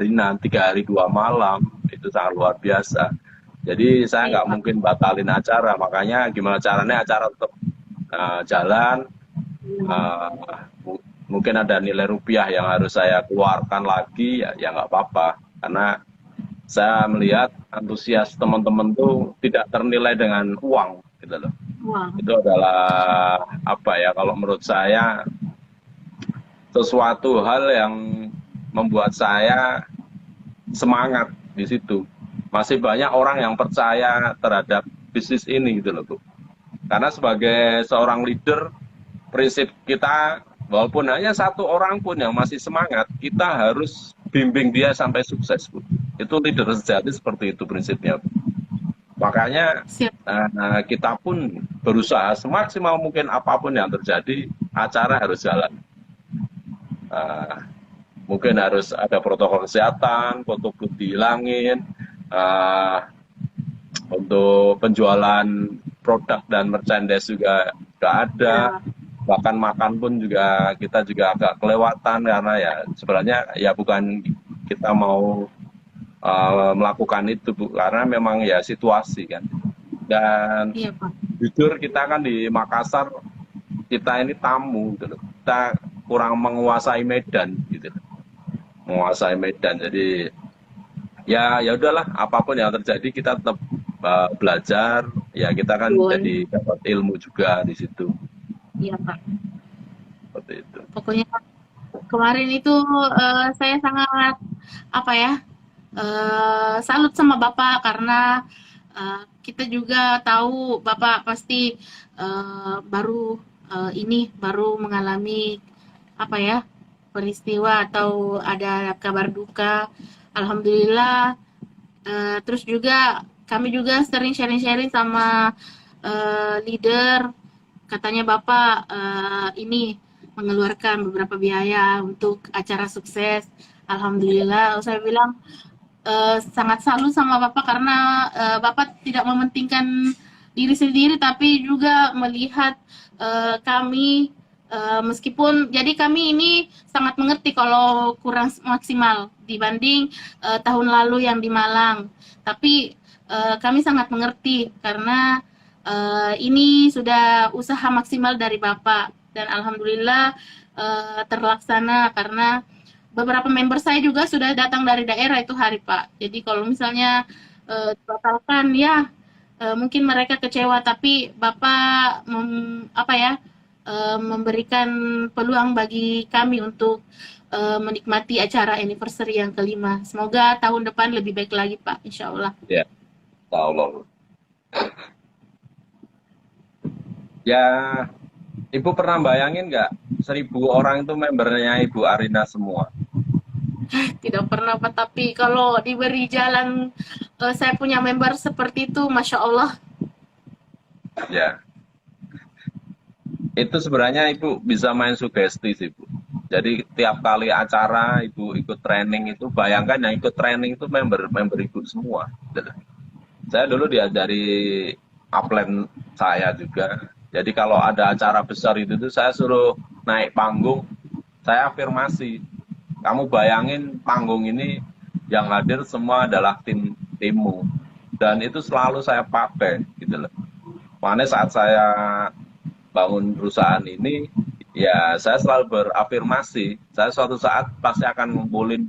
hari 2 malam, itu sangat luar biasa. Jadi saya iya, nggak Pak. mungkin batalin acara, makanya gimana caranya acara tetap jalan. Iya, eh, Mungkin ada nilai rupiah yang harus saya keluarkan lagi, ya nggak apa-apa, karena saya melihat antusias teman-teman tuh tidak ternilai dengan uang gitu loh. uang. Itu adalah apa ya, kalau menurut saya sesuatu hal yang membuat saya semangat di situ. Masih banyak orang yang percaya terhadap bisnis ini gitu loh Bu. Karena sebagai seorang leader, prinsip kita, walaupun hanya satu orang pun yang masih semangat, kita harus bimbing dia sampai sukses Bu. Itu leader sejati seperti itu prinsipnya Bu. Makanya Siap. kita pun berusaha semaksimal mungkin, apapun yang terjadi, acara harus jalan. Eh, Mungkin harus ada protokol kesehatan, foto booth dihilangin, eh, untuk penjualan produk dan merchandise juga nggak ada, Iya, bahkan makan pun juga kita juga agak kelewatan karena ya sebenarnya ya bukan kita mau melakukan itu Bu, karena memang ya situasi kan. Dan Iya, Pak. jujur kita kan di Makassar, kita ini tamu gitu loh. Kita kurang menguasai Medan gitu loh. Menguasai Medan. Jadi ya udahlah, apapun yang terjadi kita tetap belajar. Ya kita kan Betul. jadi dapat ilmu juga di situ. Iya, Pak. Seperti itu. Pokoknya kemarin itu saya sangat apa ya, salut sama Bapak karena kita juga tahu Bapak pasti baru baru mengalami apa ya, peristiwa atau ada kabar duka. Alhamdulillah. Terus juga kami juga sering sharing-sharing sama leader. Katanya Bapak ini mengeluarkan beberapa biaya untuk acara sukses. Alhamdulillah, saya bilang sangat salut sama Bapak karena Bapak tidak mementingkan diri sendiri tapi juga melihat kami meskipun jadi kami ini sangat mengerti kalau kurang maksimal dibanding tahun lalu yang di Malang. Tapi kami sangat mengerti karena ini sudah usaha maksimal dari Bapak dan alhamdulillah terlaksana karena beberapa member saya juga sudah datang dari daerah itu hari Pak. Jadi kalau misalnya dibatalkan ya mungkin mereka kecewa tapi Bapak memberikan peluang bagi kami untuk menikmati acara anniversary yang kelima. Semoga tahun depan lebih baik lagi Pak, insya Allah. Ya, Allah. Ya, Ibu pernah bayangin nggak 1.000 orang itu membernya Ibu Arina semua? Tidak pernah Pak, tapi kalau diberi jalan saya punya member seperti itu, Masya Allah. Ya, itu sebenarnya Ibu bisa main sugesti sih, Bu. Jadi tiap kali acara Ibu ikut training itu, bayangkan yang ikut training itu member Ibu semua. Saya dulu diajari upline saya juga. Jadi kalau ada acara besar itu tuh saya suruh naik panggung, saya afirmasi. Kamu bayangin panggung ini yang hadir semua adalah timmu. Dan itu selalu saya pakai gitu loh. Makanya saat saya bangun perusahaan ini, ya saya selalu berafirmasi. Saya suatu saat pasti akan ngumpulin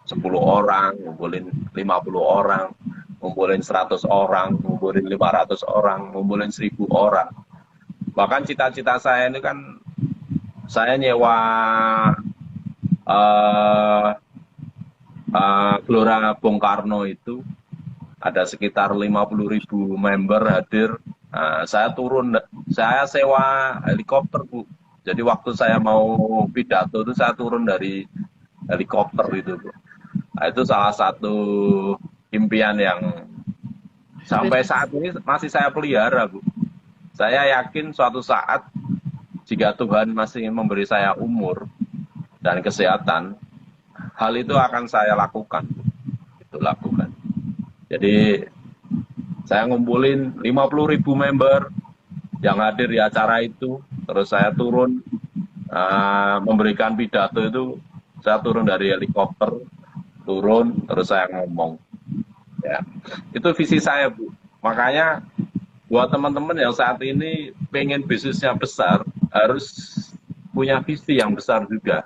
10 orang, ngumpulin 50 orang, ngumpulin 100 orang, ngumpulin 500 orang, ngumpulin 1.000 orang. Bahkan cita-cita saya ini kan saya nyewa uh, Gelora Bung Karno itu ada sekitar 50.000 member hadir. Saya turun, saya sewa helikopter Bu. Jadi waktu saya mau pidato itu saya turun dari helikopter itu Bu. Nah, itu salah satu impian yang sampai saat ini masih saya pelihara Bu. Saya yakin suatu saat jika Tuhan masih memberi saya umur dan kesehatan, hal itu akan saya lakukan. Itu lakukan. Jadi saya ngumpulin 50.000 member yang hadir di acara itu, terus saya turun memberikan pidato itu, saya turun dari helikopter, turun terus saya ngomong. Ya, itu visi saya Bu. Makanya buat teman-teman yang saat ini pengen bisnisnya besar, harus punya visi yang besar juga.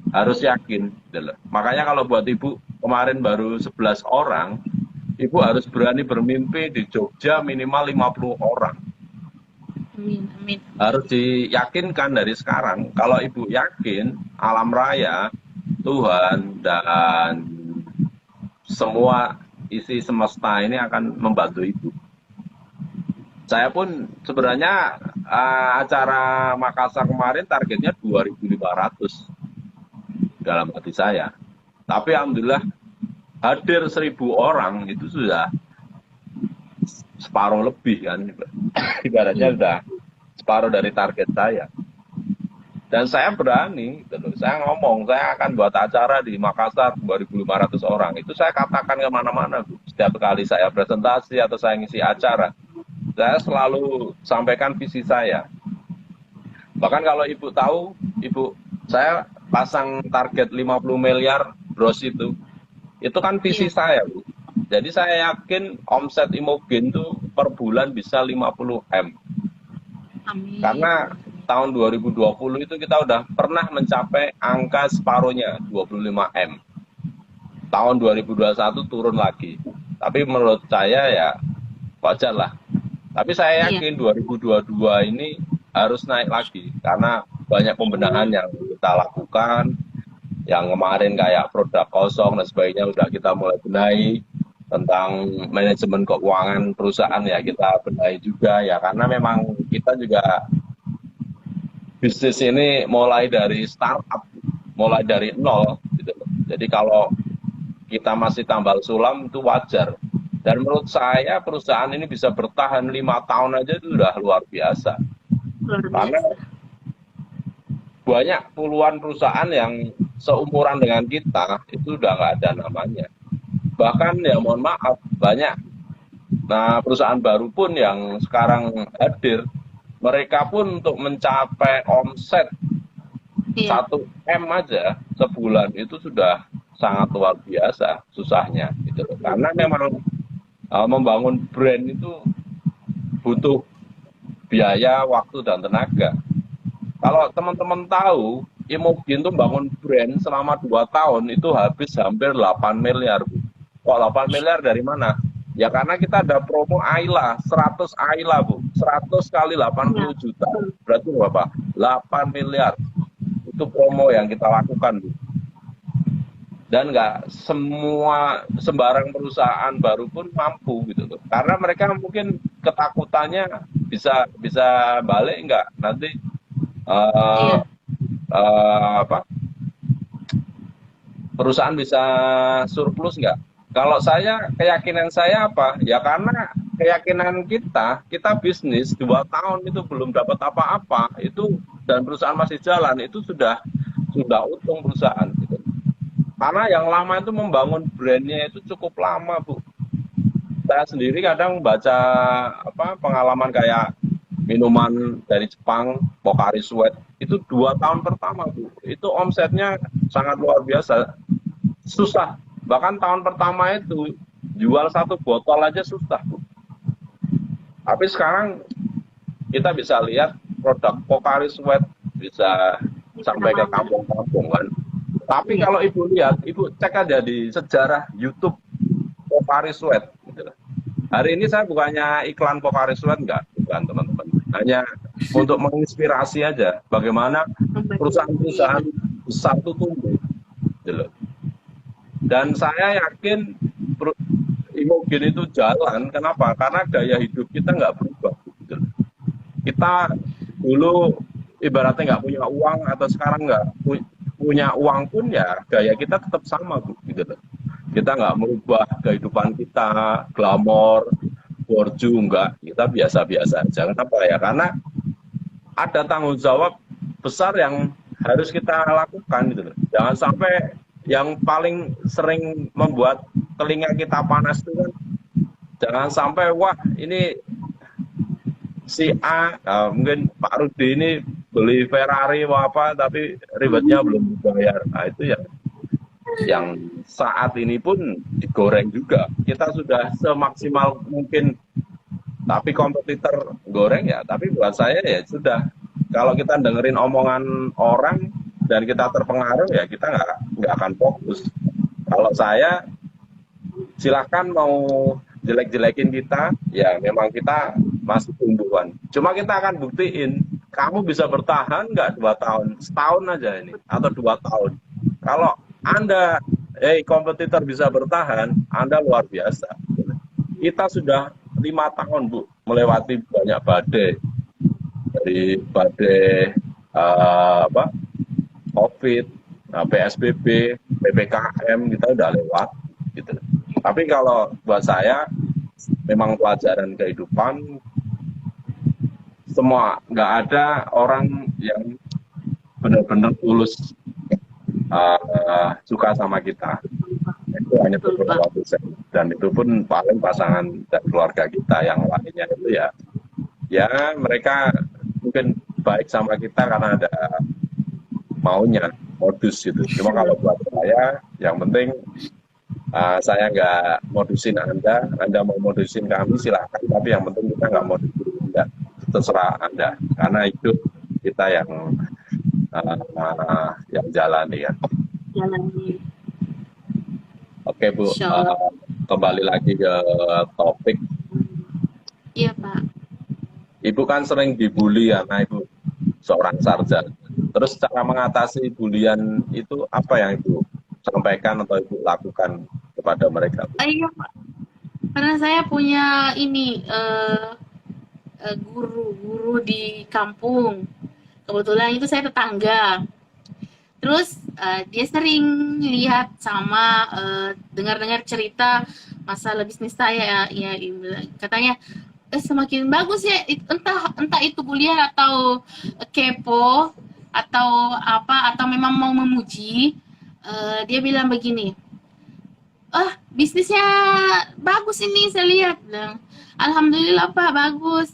Harus yakin. Makanya kalau buat Ibu kemarin baru 11 orang, Ibu harus berani bermimpi di Jogja minimal 50 orang. Amin, amin. Harus diyakinkan dari sekarang. Kalau Ibu yakin, alam raya, Tuhan, dan semua isi semesta ini akan membantu Ibu. Saya pun sebenarnya acara Makassar kemarin targetnya 2.500 dalam hati saya. Tapi alhamdulillah hadir 1.000 orang itu sudah separuh lebih kan. Ibaratnya sudah separuh dari target saya. Dan saya berani, saya ngomong, saya akan buat acara di Makassar 2.500 orang. Itu saya katakan kemana-mana, Bu. Setiap kali saya presentasi atau saya ngisi acara, saya selalu sampaikan visi saya. Bahkan kalau Ibu tahu, saya pasang target 50 miliar gross itu kan visi saya, Bu. Jadi saya yakin omset Imogen itu per bulan bisa 50 M. Amin. Karena tahun 2020 itu kita udah pernah mencapai angka separuhnya 25 M. Tahun 2021 turun lagi. Tapi menurut saya ya wajar lah. Tapi saya Iya. yakin 2022 ini harus naik lagi karena banyak pembenahan yang kita lakukan. Yang kemarin kayak produk kosong dan sebagainya udah kita mulai benahi, tentang manajemen keuangan perusahaan ya kita benahi juga ya, karena memang kita juga bisnis ini mulai dari startup, mulai dari nol gitu. Jadi kalau kita masih tambal sulam itu wajar. Dan menurut saya perusahaan ini bisa bertahan 5 tahun aja itu udah luar biasa. Luar Karena biasa. banyak puluhan perusahaan yang seumuran dengan kita itu udah nggak ada namanya. Bahkan ya mohon maaf banyak perusahaan baru pun yang sekarang hadir, mereka pun untuk mencapai omset Iya. 1 M aja sebulan itu sudah sangat luar biasa susahnya gitu loh. Karena memang membangun brand itu butuh biaya, waktu dan tenaga. Kalau teman-teman tahu, Imogen tuh bangun brand selama 2 tahun itu habis hampir 8 miliar. Kok 8 miliar dari mana? Ya karena kita ada promo Ayla, 100 Ayla Bu, 100 kali Iya. 80 juta. Betul. Berarti berapa? 8 miliar. Itu promo yang kita lakukan Bu. Dan nggak semua sembarang perusahaan baru pun mampu gitu loh. Karena mereka mungkin ketakutannya bisa bisa balik nggak nanti Iya. apa perusahaan bisa surplus nggak? Kalau saya keyakinan saya apa? Ya karena keyakinan kita bisnis 2 tahun itu belum dapat apa-apa itu dan perusahaan masih jalan itu sudah untung perusahaan gitu. Karena yang lama itu membangun brandnya itu cukup lama Bu. Saya sendiri kadang baca pengalaman kayak minuman dari Jepang, Pocari Sweat, itu 2 tahun pertama Bu, itu omsetnya sangat luar biasa, susah. Bahkan tahun pertama itu jual 1 botol aja susah Bu. Tapi sekarang kita bisa lihat produk Pocari Sweat bisa Di sampai ke mana-mana. kampung-kampung kan. Tapi Iya. kalau Ibu lihat, Ibu cek aja di sejarah YouTube Pocari Sweat. Gitu. Hari ini saya bukannya iklan Pocari Sweat, enggak, bukan teman-teman. Hanya untuk menginspirasi aja bagaimana perusahaan-perusahaan besar itu tumbuh. Gitu. Dan saya yakin Imogen itu jalan. Kenapa? Karena gaya hidup kita nggak berubah. Gitu. Kita dulu ibaratnya nggak punya uang atau sekarang nggak punya uang pun ya gaya kita tetap sama Bu, gitu loh. Kita nggak merubah kehidupan kita, glamor, borju enggak, kita biasa-biasa aja. Kenapa ya? Karena ada tanggung jawab besar yang harus kita lakukan gitu loh. Jangan sampai yang paling sering membuat telinga kita panas itu kan jangan sampai wah ini si A, mungkin Pak Rudi ini beli Ferrari apa tapi ribetnya belum dibayar. Nah itu yang saat ini pun digoreng juga. Kita sudah semaksimal mungkin, tapi kompetitor goreng ya. Tapi buat saya ya sudah. Kalau kita dengerin omongan orang dan kita terpengaruh ya kita nggak akan fokus. Kalau saya silahkan mau jelek-jelekin kita, ya memang kita masih tumbuhan. Cuma kita akan buktiin, kamu bisa bertahan nggak 2 tahun, setahun aja ini, atau 2 tahun. Kalau Anda, kompetitor bisa bertahan, Anda luar biasa. Kita sudah 5 tahun Bu, melewati banyak badai, dari badai COVID, PSBB, PPKM kita udah lewat, gitu. Tapi kalau buat saya memang pelajaran kehidupan semua, nggak ada orang yang benar-benar tulus suka sama kita. Itu hanya beberapa persen dan itu pun paling pasangan dan keluarga kita, yang lainnya itu ya mereka mungkin baik sama kita karena ada maunya modus gitu. Cuma kalau buat saya yang penting Saya nggak modusin Anda mau modusin kami silahkan, tapi yang penting kita nggak modusin Anda, terserah Anda, karena itu kita yang jalani ya. Jalani. Oke Bu, Insya Allah. kembali lagi ke topik. Iya Pak. Ibu kan sering dibully ya, nah Ibu seorang sarjana. Terus cara mengatasi bulian itu apa yang Ibu sampaikan atau Ibu lakukan kepada mereka, Bu? Iya Pak. Karena saya punya ini guru di kampung. Kebetulan itu saya tetangga. Terus dia sering lihat sama dengar-dengar cerita masalah bisnis saya. Ya, katanya semakin bagus ya, entah itu bulian atau kepo atau apa atau memang mau memuji. Dia bilang begini, bisnisnya bagus ini saya lihat, bilang. Alhamdulillah Pak, bagus.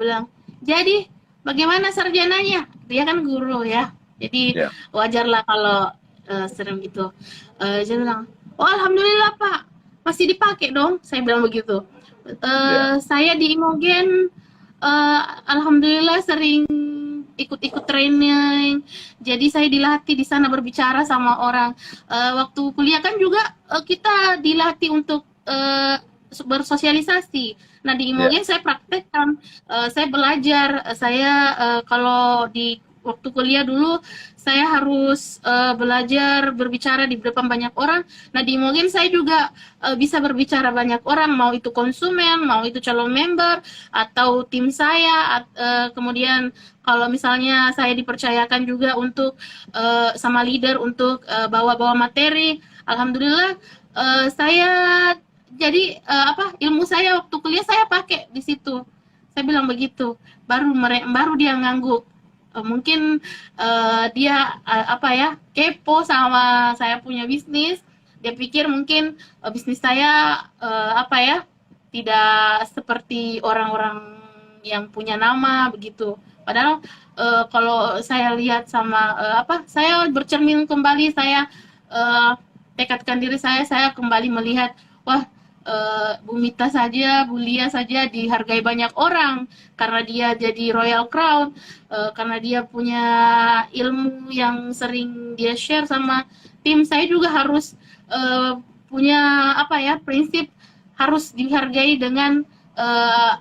Bilang, jadi bagaimana sarjananya? Dia kan guru ya, jadi Ya, wajarlah kalau sering gitu. Dia bilang, oh Alhamdulillah Pak, masih dipakai dong. Saya bilang begitu. ya, Saya di Imogen, Alhamdulillah sering ikut-ikut training. Jadi saya dilatih di sana berbicara sama orang. Waktu kuliah kan juga kita dilatih untuk bersosialisasi. Nah di ya, Imogen saya praktekkan, saya belajar, saya kalau di waktu kuliah dulu saya harus belajar berbicara di depan banyak orang. Nah di Imogen saya juga bisa berbicara banyak orang, mau itu konsumen, mau itu calon member atau tim saya. Kemudian kalau misalnya saya dipercayakan juga untuk sama leader untuk bawa-bawa materi, alhamdulillah saya jadi ilmu saya waktu kuliah saya pakai di situ. Saya bilang begitu. Baru dia ngangguk. Mungkin dia kepo sama saya punya bisnis. Dia pikir mungkin bisnis saya tidak seperti orang-orang yang punya nama begitu. Padahal kalau saya lihat sama saya bercermin kembali, saya tekadkan diri saya kembali melihat, wah, Bu Mita saja, Bu Lia saja dihargai banyak orang karena dia jadi Royal Crown, karena dia punya ilmu yang sering dia share sama tim. Saya juga harus punya prinsip harus dihargai dengan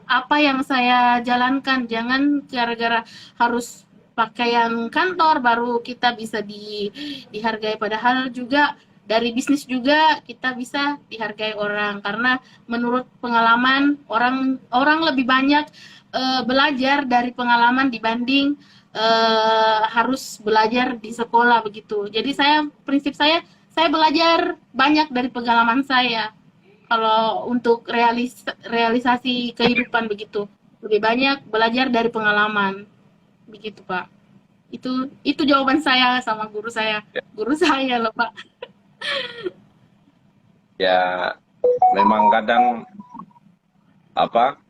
apa yang saya jalankan. Jangan gara-gara harus pakaian kantor baru kita bisa dihargai, padahal juga dari bisnis juga kita bisa dihargai orang, karena menurut pengalaman orang lebih banyak belajar dari pengalaman dibanding harus belajar di sekolah begitu. Jadi prinsip saya belajar banyak dari pengalaman saya. Kalau untuk realisasi kehidupan begitu, lebih banyak belajar dari pengalaman begitu Pak. Itu jawaban saya sama guru saya. ya. Guru saya loh Pak. Ya, memang kadang apa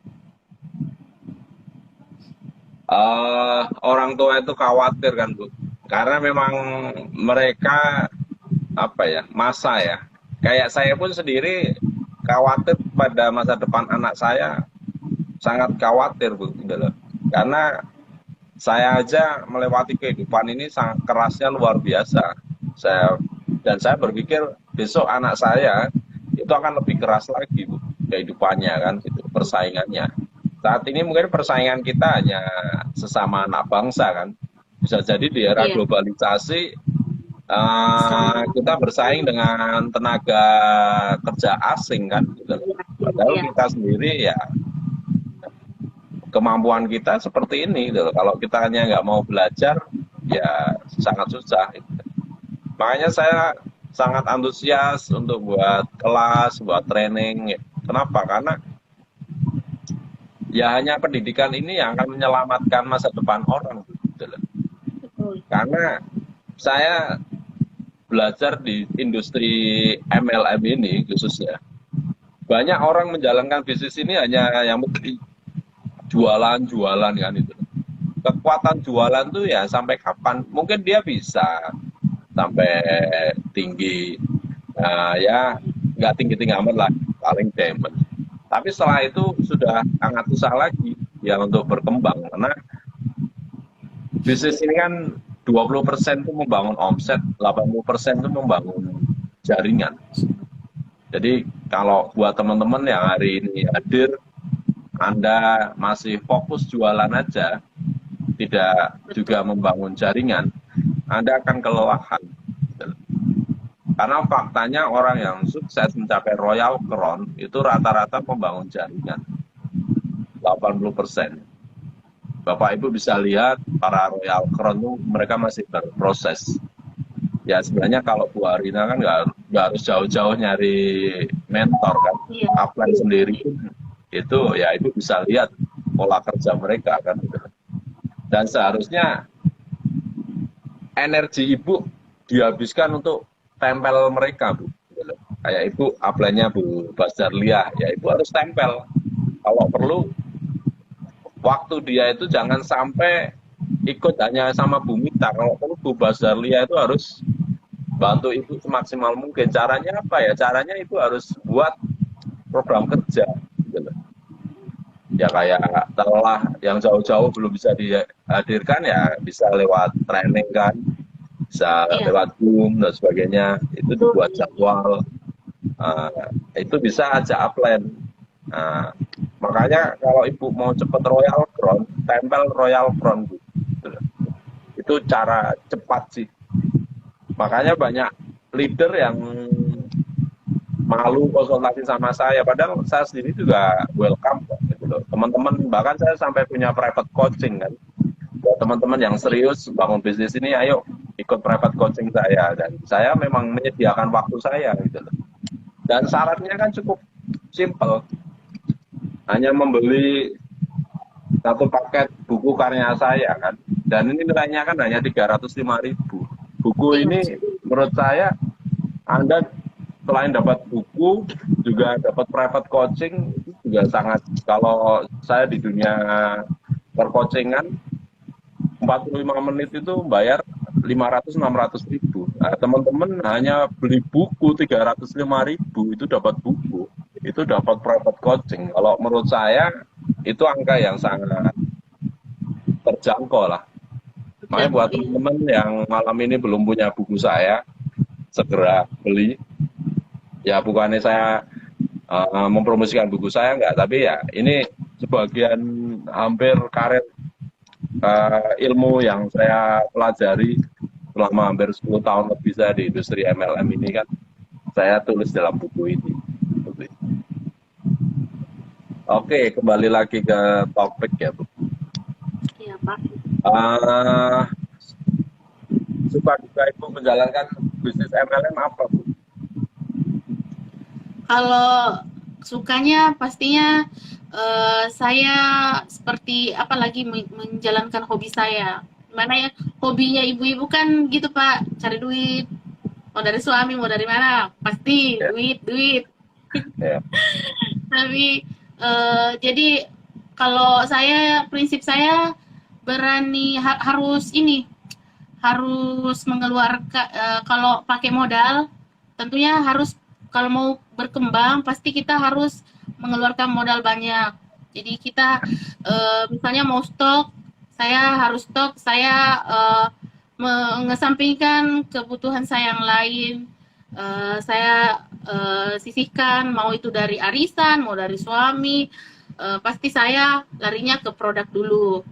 orang tua itu khawatir kan Bu, karena memang mereka masa ya. Kayak saya pun sendiri khawatir pada masa depan anak saya, sangat khawatir Bu, gitu loh. Karena saya aja melewati kehidupan ini sangat kerasnya luar biasa. Saya berpikir besok anak saya itu akan lebih keras lagi Bu, kehidupannya kan gitu, persaingannya. Saat ini mungkin persaingan kita hanya sesama anak bangsa kan. Bisa jadi di era Iya, globalisasi sama. kita bersaing dengan tenaga kerja asing kan gitu. Padahal Iya, kita sendiri ya kemampuan kita seperti ini gitu. Kalau kita hanya nggak mau belajar ya sangat susah gitu. Makanya saya sangat antusias untuk buat kelas, buat training. Kenapa? Karena ya hanya pendidikan ini yang akan menyelamatkan masa depan orang gitu loh. betul. Karena saya belajar di industri MLM ini khususnya, banyak orang menjalankan bisnis ini hanya yang penting jualan-jualan kan itu. Kekuatan jualan tuh ya sampai kapan? Mungkin dia bisa sampai tinggi. Nah, ya nggak tinggi-tinggi amat lah, paling diamond. Tapi setelah itu sudah sangat susah lagi ya untuk berkembang, karena bisnis ini kan 20% itu membangun omset, 80% itu membangun jaringan. Jadi kalau buat teman-teman yang hari ini hadir, Anda masih fokus jualan aja, tidak betul. juga membangun jaringan, Anda akan kelelahan. Karena faktanya orang yang sukses mencapai Royal Crown itu rata-rata membangun jaringan, 80%. Bapak Ibu bisa lihat para Royal Crown itu mereka masih berproses. Ya sebenarnya kalau Bu Arina kan nggak harus jauh-jauh nyari mentor kan, Iya, upline sendiri itu ya Ibu bisa lihat pola kerja mereka kan. Dan seharusnya energi Ibu dihabiskan untuk tempel mereka, Bu. Kayak Ibu upline-nya Bu Basdarliah, ya Ibu harus tempel. Kalau perlu waktu dia itu jangan sampai ikut hanya sama Bu Mita. Kalau perlu Bu Basdarliah itu harus bantu Ibu semaksimal mungkin. Caranya apa ya? Caranya Ibu harus buat program kerja. Gitu. Ya kayak telah yang jauh-jauh belum bisa dihadirkan ya bisa lewat training kan, bisa iya, lewat Zoom dan sebagainya. Itu betul. dibuat jadwal. Itu bisa aja upline. Nah, makanya kalau Ibu mau cepet Royal Crown, tempel Royal Crown, Bu. Itu cara cepat sih. Makanya banyak leader yang malu konsultasi sama saya, padahal saya sendiri juga welcome gitu loh. Teman-teman, bahkan saya sampai punya private coaching kan. Buat teman-teman yang serius bangun bisnis ini, ayo ikut private coaching saya, dan saya memang menyediakan waktu saya gitu loh. Dan syaratnya kan cukup simple, hanya membeli satu paket buku karya saya kan, dan ini nilainya kan hanya 305.000. Buku Iya, ini menurut saya Anda selain dapat buku juga dapat private coaching, itu juga sangat, kalau saya di dunia percoachingan 45 menit itu bayar 500-600 ribu. Nah, teman-teman hanya beli buku 305.000 itu dapat buku, itu dapat private coaching. Kalau menurut saya itu angka yang sangat terjangkau lah. Makanya terjangkau, buat iya. teman-teman yang malam ini belum punya buku saya, segera beli. Ya bukannya saya mempromosikan buku saya enggak, tapi ya ini sebagian hampir karet ilmu yang saya pelajari selama hampir 10 tahun lebih saya di industri MLM ini kan, saya tulis dalam buku ini. Oke, kembali lagi ke topik ya, Bu. Iya, Pak. Uh, Suka duka Ibu menjalankan bisnis MLM apa, Bu? Kalau sukanya pastinya saya seperti apalagi menjalankan hobi saya. Mana ya hobinya ibu-ibu kan gitu Pak, cari duit. Mau dari suami, mau dari mana, pasti Ya, duit, duit. ya, Tapi jadi kalau saya prinsip saya berani harus ini harus mengeluarkan kalau pakai modal tentunya harus kalau mau berkembang pasti kita harus mengeluarkan modal banyak. Jadi kita misalnya mau stok, saya harus stok, saya mengesampingkan kebutuhan saya yang lain. Saya sisihkan mau itu dari arisan, mau dari suami, pasti saya larinya ke produk dulu.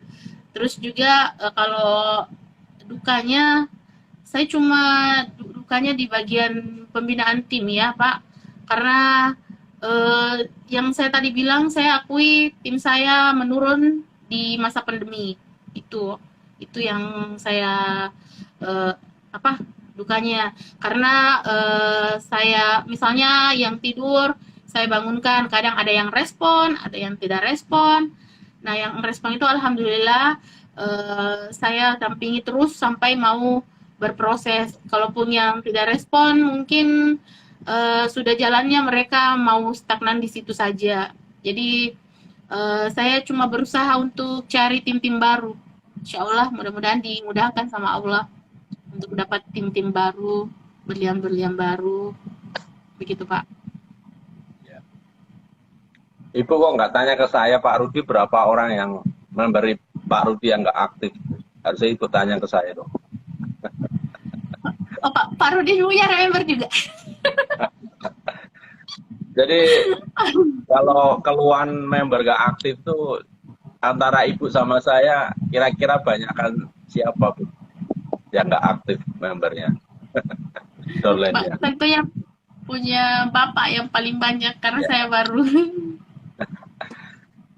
Terus juga kalau dukanya saya cuma dukanya di bagian pembinaan tim ya Pak, karena yang saya tadi bilang saya akui tim saya menurun di masa pandemi itu yang saya apa dukanya, karena saya misalnya yang tidur saya bangunkan kadang ada yang respon ada yang tidak respon. Nah yang respon itu alhamdulillah saya dampingi terus sampai mau berproses. Kalaupun yang tidak respon mungkin sudah jalannya mereka mau stagnan di situ saja. Jadi saya cuma berusaha untuk cari tim-tim baru. Insya Allah mudah-mudahan dimudahkan sama Allah untuk dapat tim-tim baru, berlian-berlian baru, begitu Pak. Ibu kok nggak tanya ke saya, Pak Rudi berapa orang yang memberi Pak Rudi yang nggak aktif? Harusnya Ibu tanya ke saya dong. Oh, Pak Rudi punya member juga. Jadi kalau keluhan member nggak aktif tuh antara Ibu sama saya, kira-kira banyakkan siapa Bu yang nggak aktif membernya, downline-nya? Tentunya punya Bapak yang paling banyak karena Ya. saya baru.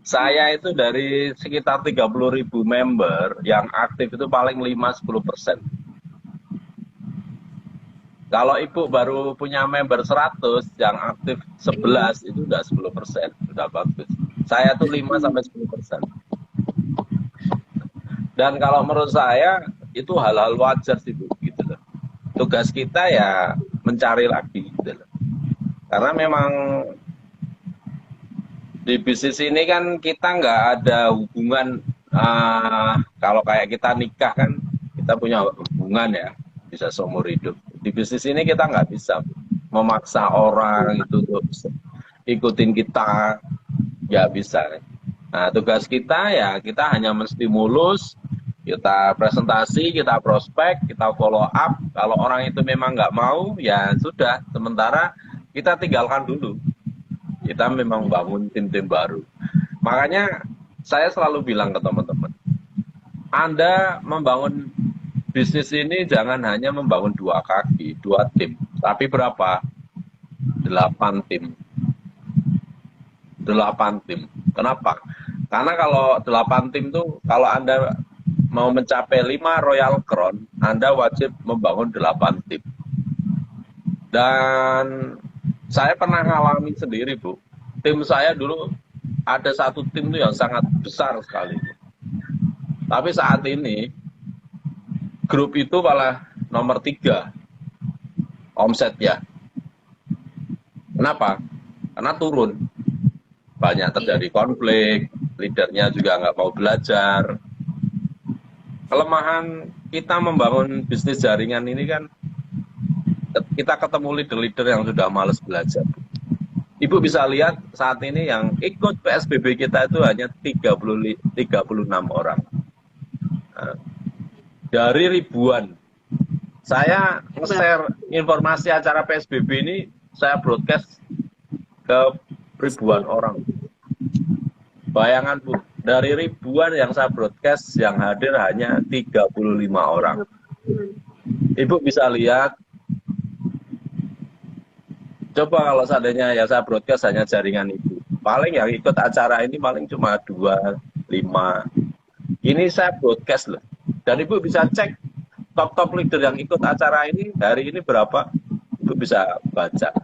Saya itu dari sekitar 30.000 member yang aktif itu paling 5-10%. Kalau Ibu baru punya member 100 yang aktif 11 itu udah 10%, udah bagus. Saya tuh 5-10%. Dan kalau menurut saya itu hal-hal wajar sih Bu, gitu loh. Tugas kita ya mencari lagi gitu loh. Karena memang di bisnis ini kan kita nggak ada hubungan, kalau kayak kita nikah kan kita punya hubungan ya, bisa seumur hidup. Di bisnis ini kita nggak bisa memaksa orang itu untuk ikutin kita, nggak bisa. Nah, tugas kita ya kita hanya menstimulus, kita presentasi, kita prospek, kita follow up. Kalau orang itu memang nggak mau, ya sudah, sementara kita tinggalkan dulu. Kita memang bangun tim-tim baru. Makanya saya selalu bilang ke teman-teman, Anda membangun bisnis ini jangan hanya membangun 2 kaki, 2 tim. Tapi berapa? 8 tim. 8 tim. Kenapa? Karena kalau 8 tim tuh, kalau Anda mau mencapai 5 Royal Crown, Anda wajib membangun 8 tim. Dan saya pernah ngalamin sendiri, Bu. Tim saya dulu ada satu tim tuh yang sangat besar sekali. Tapi saat ini grup itu malah nomor 3 omset ya. Kenapa? Karena turun. Banyak terjadi konflik, leadernya juga nggak mau belajar. Kelemahan kita membangun bisnis jaringan ini kan kita ketemu leader-leader yang sudah males belajar. Ibu bisa lihat saat ini yang ikut PSBB kita itu hanya 36 orang. Nah, dari ribuan. Saya nge-share informasi acara PSBB ini, saya broadcast ke ribuan orang. Bayangan Bu, dari ribuan yang saya broadcast, yang hadir hanya 35 orang. Ibu bisa lihat, coba kalau seandainya ya saya broadcast hanya jaringan Ibu. Paling yang ikut acara ini paling cuma 2, 5. Ini saya broadcast loh. Dan Ibu bisa cek top-top leader yang ikut acara ini, hari ini berapa, Ibu bisa baca.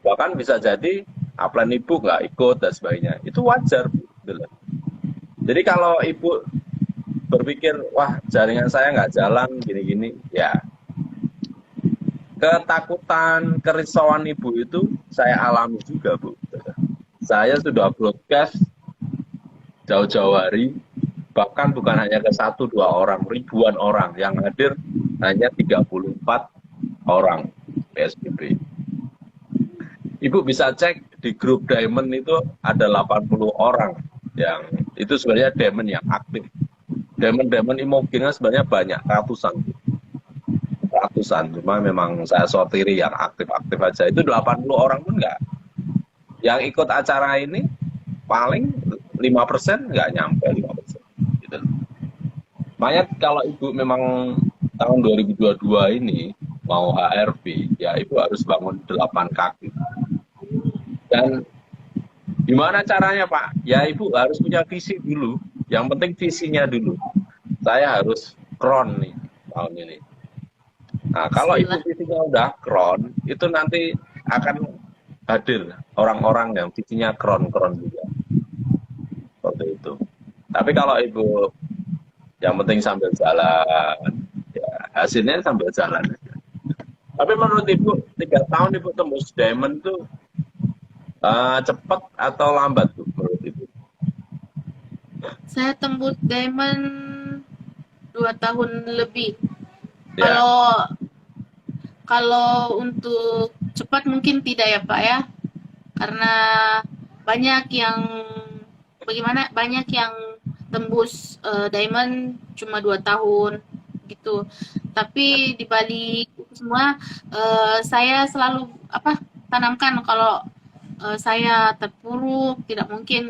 Bahkan bisa jadi upline Ibu nggak ikut dan sebagainya. Itu wajar. Jadi kalau Ibu berpikir, wah jaringan saya nggak jalan, gini-gini, ya ketakutan, kerisauan Ibu itu saya alami juga, Bu. Saya sudah broadcast jauh-jauh hari, bahkan bukan hanya ke 1-2 orang, ribuan orang, yang hadir hanya 34 orang PSBB. Ibu bisa cek di grup Diamond itu ada 80 orang yang itu sebenarnya Diamond yang aktif. Diamond Imogennya sebenarnya banyak, ratusan, cuma memang saya sortiri yang aktif-aktif aja. Itu 80 orang pun enggak. Yang ikut acara ini paling 5% nggak nyampe 5%. Gitu. Makanya kalau Ibu memang tahun 2022 ini mau HRV, ya Ibu harus bangun 8 kaki. Dan gimana caranya Pak? Ya Ibu harus punya visi dulu. Yang penting visinya dulu. Saya harus crown nih tahun ini. Nah, kalau Ibu visinya udah crown, itu nanti akan hadir orang-orang yang visinya crown juga. Seperti itu. Tapi kalau Ibu yang penting sambil jalan, ya hasilnya sambil jalan. Tapi menurut Ibu, 3 tahun Ibu tembus Diamond tuh cepat atau lambat tuh menurut Ibu? Saya tembus Diamond 2 tahun lebih. Ya. Kalau untuk cepat mungkin tidak ya Pak ya, karena banyak yang bagaimana, banyak yang tembus diamond cuma 2 tahun gitu. Tapi di balik itu semua, saya selalu apa, tanamkan kalau saya terpuruk, tidak mungkin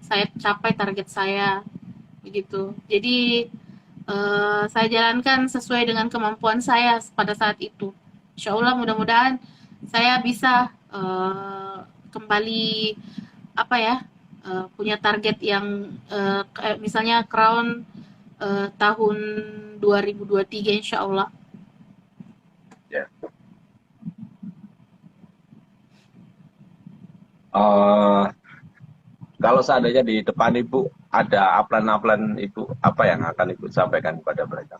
saya capai target saya begitu. Jadi saya jalankan sesuai dengan kemampuan saya pada saat itu. Insya Allah mudah-mudahan saya bisa kembali apa ya, punya target yang misalnya crown tahun 2023 insya Allah. Ya. Eh, kalau seandainya di depan Ibu ada upline-upline Ibu, apa yang akan Ibu sampaikan kepada mereka?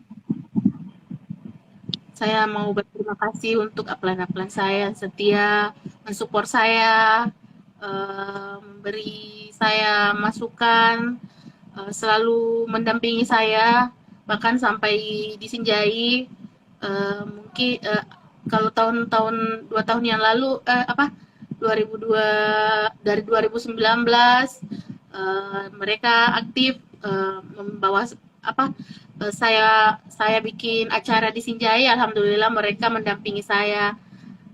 Saya mau berterima kasih untuk upline-upline saya yang setia mensupport saya, memberi saya masukan, selalu mendampingi saya, bahkan sampai disinjai. Mungkin kalau tahun-tahun 2 tahun yang lalu, 2002, dari 2019 mereka aktif membawa apa, saya bikin acara di Sinjai, alhamdulillah mereka mendampingi saya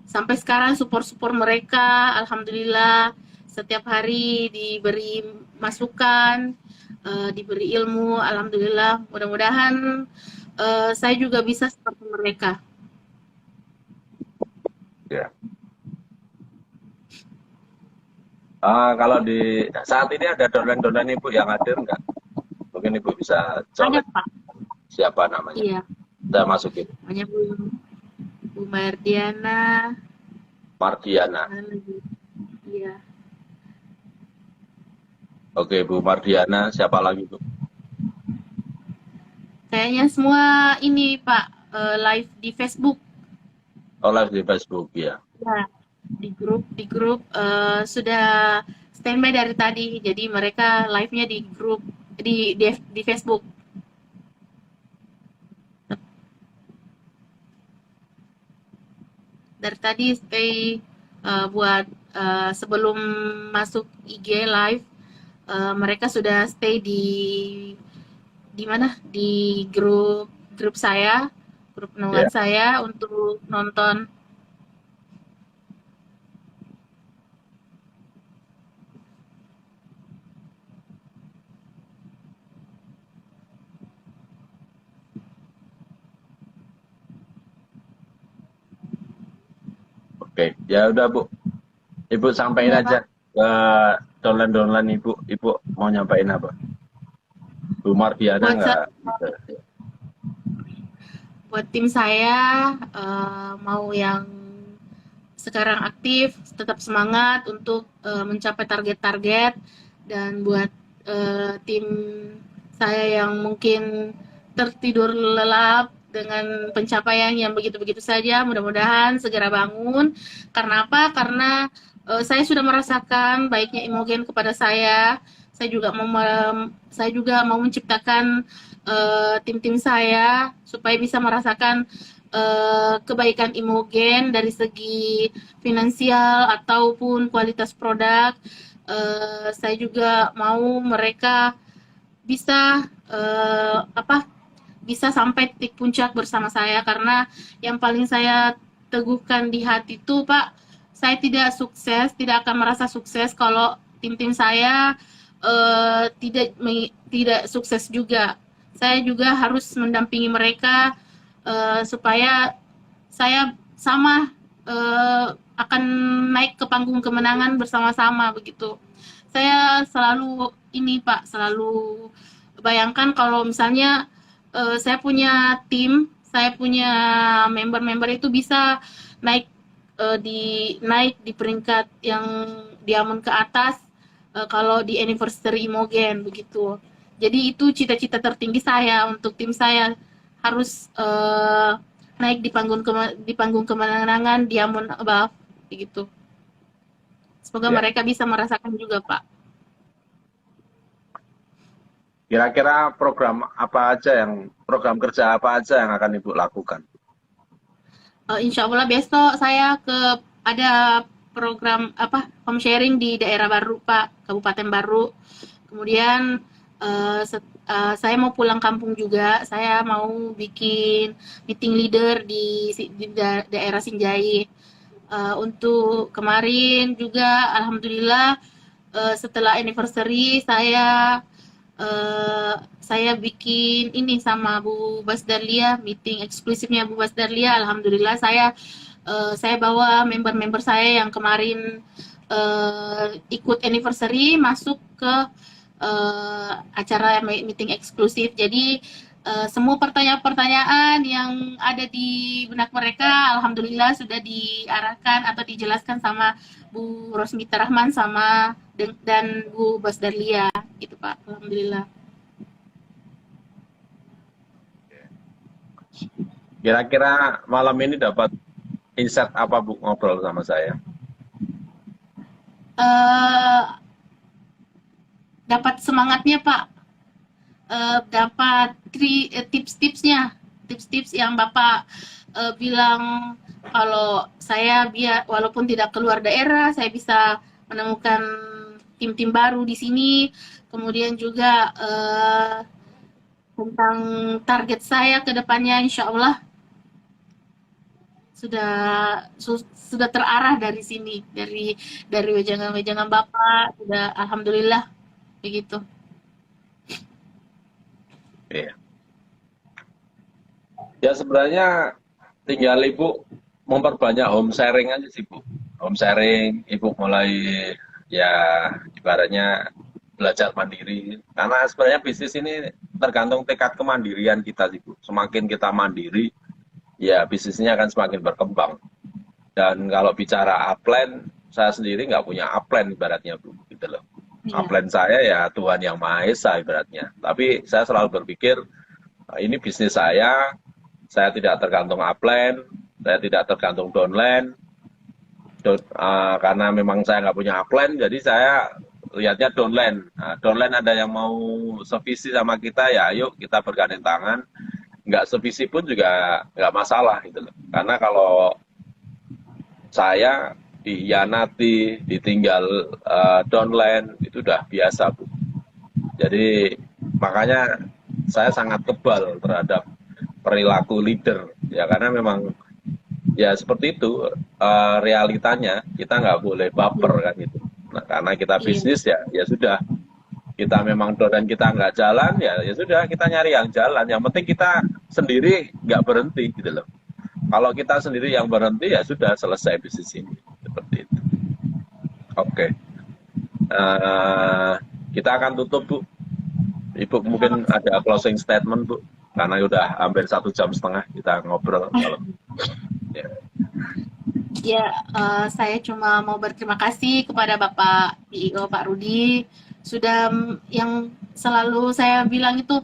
sampai sekarang. Support mereka alhamdulillah, setiap hari diberi masukan, diberi ilmu, alhamdulillah. Mudah-mudahan saya juga bisa seperti mereka. Ya. Kalau di saat ini ada downline Ibu yang hadir nggak? Mungkin Ibu bisa Ada colek Pak, siapa namanya. iya, Kita masukin. namanya Bu Mardiana, Mardiana. iya. Oke, Bu Mardiana. Siapa lagi, Bu? Kayaknya semua ini Pak, live di Facebook. Oh, live di Facebook, ya. Ya, di grup sudah standby dari tadi. Jadi mereka live-nya di grup, di Facebook. Dari tadi stay buat sebelum masuk IG live, mereka sudah stay di mana? Di grup saya, grup penonton Ya. saya untuk nonton. Oke, ya udah, Bu. Ibu sampaikan Ya aja Pak, ke downline Ibu. Ibu mau nyampain apa? Bu Mardiana buat nggak? Gitu. buat tim saya, mau yang sekarang aktif, tetap semangat untuk mencapai target-target. Dan buat tim saya yang mungkin tertidur lelap dengan pencapaian yang begitu-begitu saja, mudah-mudahan segera bangun. Karena apa? Karena saya sudah merasakan baiknya Imogen kepada saya. Saya juga mau menciptakan tim-tim saya supaya bisa merasakan kebaikan Imogen dari segi finansial ataupun kualitas produk. Saya juga mau mereka bisa bisa sampai titik puncak bersama saya, karena yang paling saya teguhkan di hati itu Pak, saya tidak akan merasa sukses kalau tim-tim saya tidak sukses juga. Saya juga harus mendampingi mereka supaya saya sama akan naik ke panggung kemenangan bersama-sama begitu. Saya selalu ini Pak, selalu bayangkan kalau misalnya saya punya tim, saya punya member-member itu bisa naik naik di peringkat yang diamond ke atas kalau di anniversary Imogen begitu. Jadi itu cita-cita tertinggi saya untuk tim saya, harus naik di panggung kemenangan diamond above begitu. Semoga Ya. mereka bisa merasakan juga Pak. Kira-kira program kerja apa aja yang akan Ibu lakukan? Insya Allah besok saya ada program apa home sharing di daerah baru Pak, Kabupaten Baru. Kemudian saya mau pulang kampung juga, saya mau bikin meeting leader di daerah Sinjai. Untuk kemarin juga alhamdulillah setelah anniversary saya bikin ini sama Bu Bas Darlia, meeting eksklusifnya Bu Bas Darlia. Alhamdulillah saya bawa member-member saya yang kemarin ikut anniversary masuk ke acara meeting eksklusif. Jadi semua pertanyaan-pertanyaan yang ada di benak mereka alhamdulillah sudah diarahkan atau dijelaskan sama Bu Rosmita Rahman dan Bu Bas Darlia gitu Pak. Alhamdulillah. Kira-kira malam ini dapat insight apa Bu ngobrol sama saya? Dapat semangatnya Pak. Dapat tips-tips yang Bapak bilang kalau saya walaupun tidak keluar daerah, saya bisa menemukan tim-tim baru di sini. Kemudian juga tentang target saya ke depannya, insya Allah sudah terarah dari sini, dari wejangan-wejangan Bapak, sudah alhamdulillah begitu. Iya. Ya sebenarnya tinggal Ibu memperbanyak home sharing aja sih Bu. Home sharing, Ibu mulai ya ibaratnya belajar mandiri. Karena sebenarnya bisnis ini tergantung tekad kemandirian kita sih Bu. Semakin kita mandiri, ya bisnisnya akan semakin berkembang. Dan kalau bicara upline, saya sendiri nggak punya upline ibaratnya Bu, gitu loh. Upline saya ya Tuhan Yang Maha Esa ibaratnya. Tapi saya selalu berpikir, ini bisnis saya tidak tergantung upline, saya tidak tergantung downline. Karena memang saya nggak punya upline, jadi saya lihatnya downline. Nah, downline ada yang mau sevisi sama kita, ya ayo kita bergandeng tangan. Nggak sevisi pun juga nggak masalah gitu loh. Karena kalau saya dihianati, ditinggal downline, itu udah biasa Bu. Jadi makanya saya sangat kebal terhadap perilaku leader, ya karena memang ya seperti itu realitanya, kita nggak boleh baper kan gitu. Nah karena kita bisnis ya sudah, kita memang downline kita nggak jalan ya sudah, kita nyari yang jalan. Yang penting kita sendiri nggak berhenti gitu loh. Kalau kita sendiri yang berhenti ya sudah selesai bisnis ini. Seperti itu. Oke. Kita akan tutup Bu. Ibu mungkin ada closing statement Bu. Karena udah hampir 1,5 jam kita ngobrol. Ya, saya cuma mau berterima kasih kepada Bapak CEO Pak Rudi. Sudah yang selalu saya bilang itu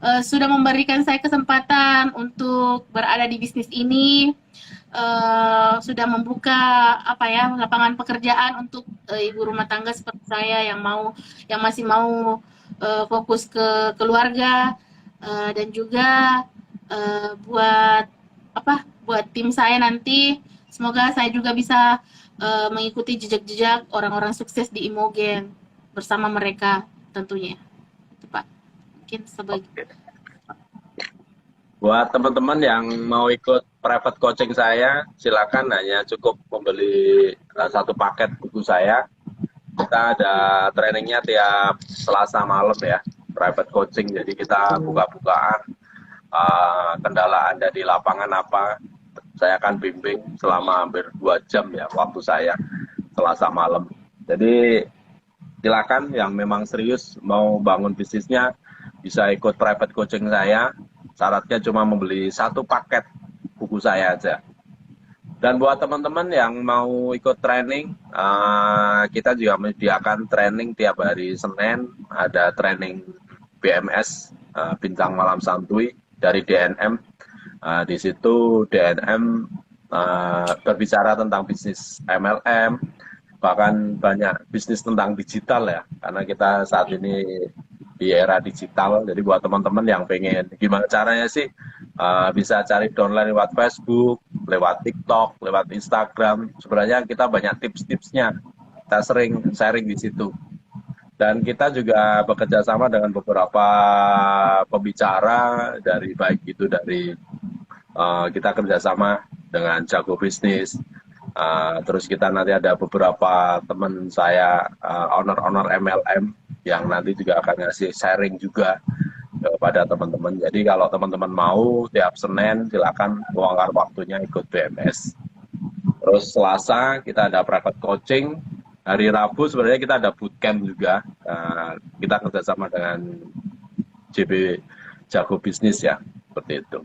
sudah memberikan saya kesempatan untuk berada di bisnis ini. Sudah membuka lapangan pekerjaan untuk ibu rumah tangga seperti saya yang masih mau fokus ke keluarga, dan juga buat tim saya nanti, semoga saya juga bisa mengikuti jejak-jejak orang-orang sukses di Imogen bersama mereka tentunya. Itu Pak, mungkin sebagai buat teman-teman yang mau ikut private coaching saya, silakan, hanya cukup membeli satu paket buku saya. Kita ada trainingnya tiap Selasa malam ya, private coaching. Jadi kita buka-bukaan kendala Anda di lapangan apa. Saya akan bimbing selama hampir 2 jam ya waktu saya Selasa malam. Jadi silakan yang memang serius mau bangun bisnisnya bisa ikut private coaching saya. Syaratnya cuma membeli satu paket buku saya aja. Dan buat teman-teman yang mau ikut training, kita juga menyediakan training tiap hari Senin. Ada training BMS, Bincang Malam Santuy dari DNM. Di situ DNM berbicara tentang bisnis MLM, bahkan banyak bisnis tentang digital ya. Karena kita saat ini di era digital, jadi buat teman-teman yang pengen gimana caranya sih bisa cari downline lewat Facebook, lewat TikTok, lewat Instagram. Sebenarnya kita banyak tips-tipsnya. Kita sering sharing di situ. Dan kita juga bekerja sama dengan beberapa pembicara dari baik itu dari kita kerjasama dengan Jago Bisnis. Terus kita nanti ada beberapa teman saya owner-owner MLM yang nanti juga akan ngasih sharing juga kepada teman-teman. Jadi kalau teman-teman mau tiap Senin silakan luangkan waktunya ikut BMS. Terus Selasa kita ada private coaching. Hari Rabu sebenarnya kita ada bootcamp juga. Kita kerjasama dengan JB Jago Bisnis ya, seperti itu.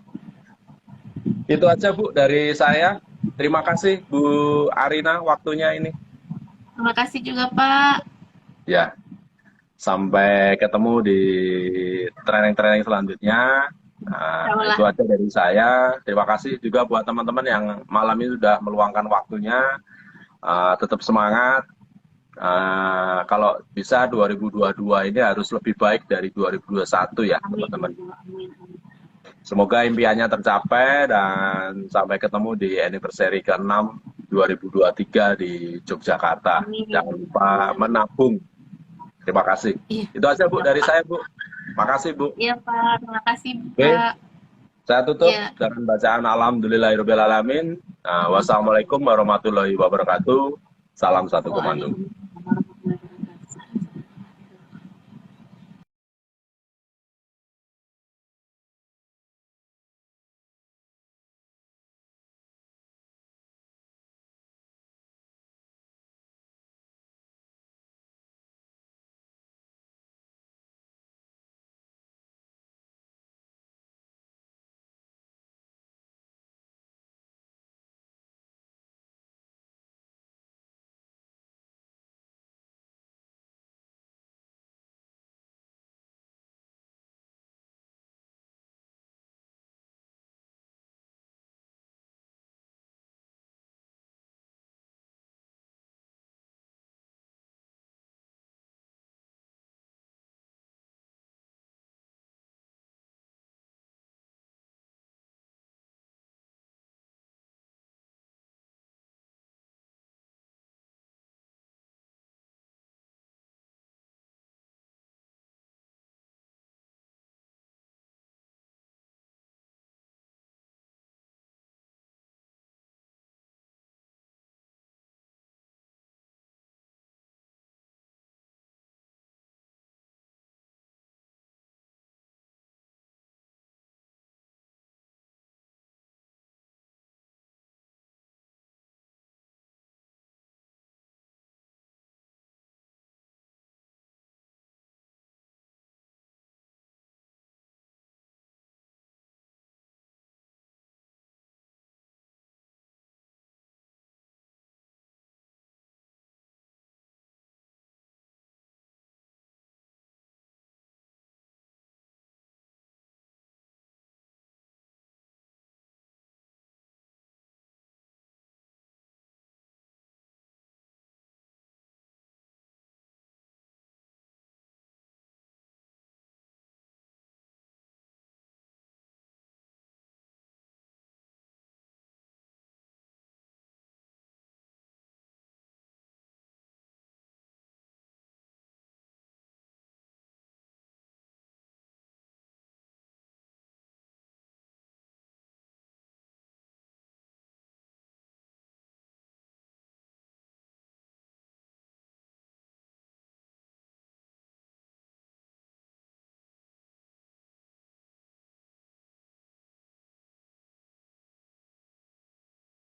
Itu aja Bu dari saya. Terima kasih Bu Arina waktunya ini. Terima kasih juga Pak. Ya, sampai ketemu di training-training selanjutnya. Itu aja dari saya. Terima kasih juga buat teman-teman yang malam ini sudah meluangkan waktunya. Tetap semangat. Kalau bisa 2022 ini harus lebih baik dari 2021 ya teman-teman. Semoga impiannya tercapai dan sampai ketemu di anniversary ke-6 2023 di Yogyakarta. Jangan lupa menabung. Terima kasih. Itu aja Bu dari saya Bu. Makasih Bu. Iya Pak, terima kasih Pak. Oke. Saya tutup dengan bacaan Alhamdulillahirrahmanirrahim. Wassalamualaikum warahmatullahi wabarakatuh. Salam satu komando.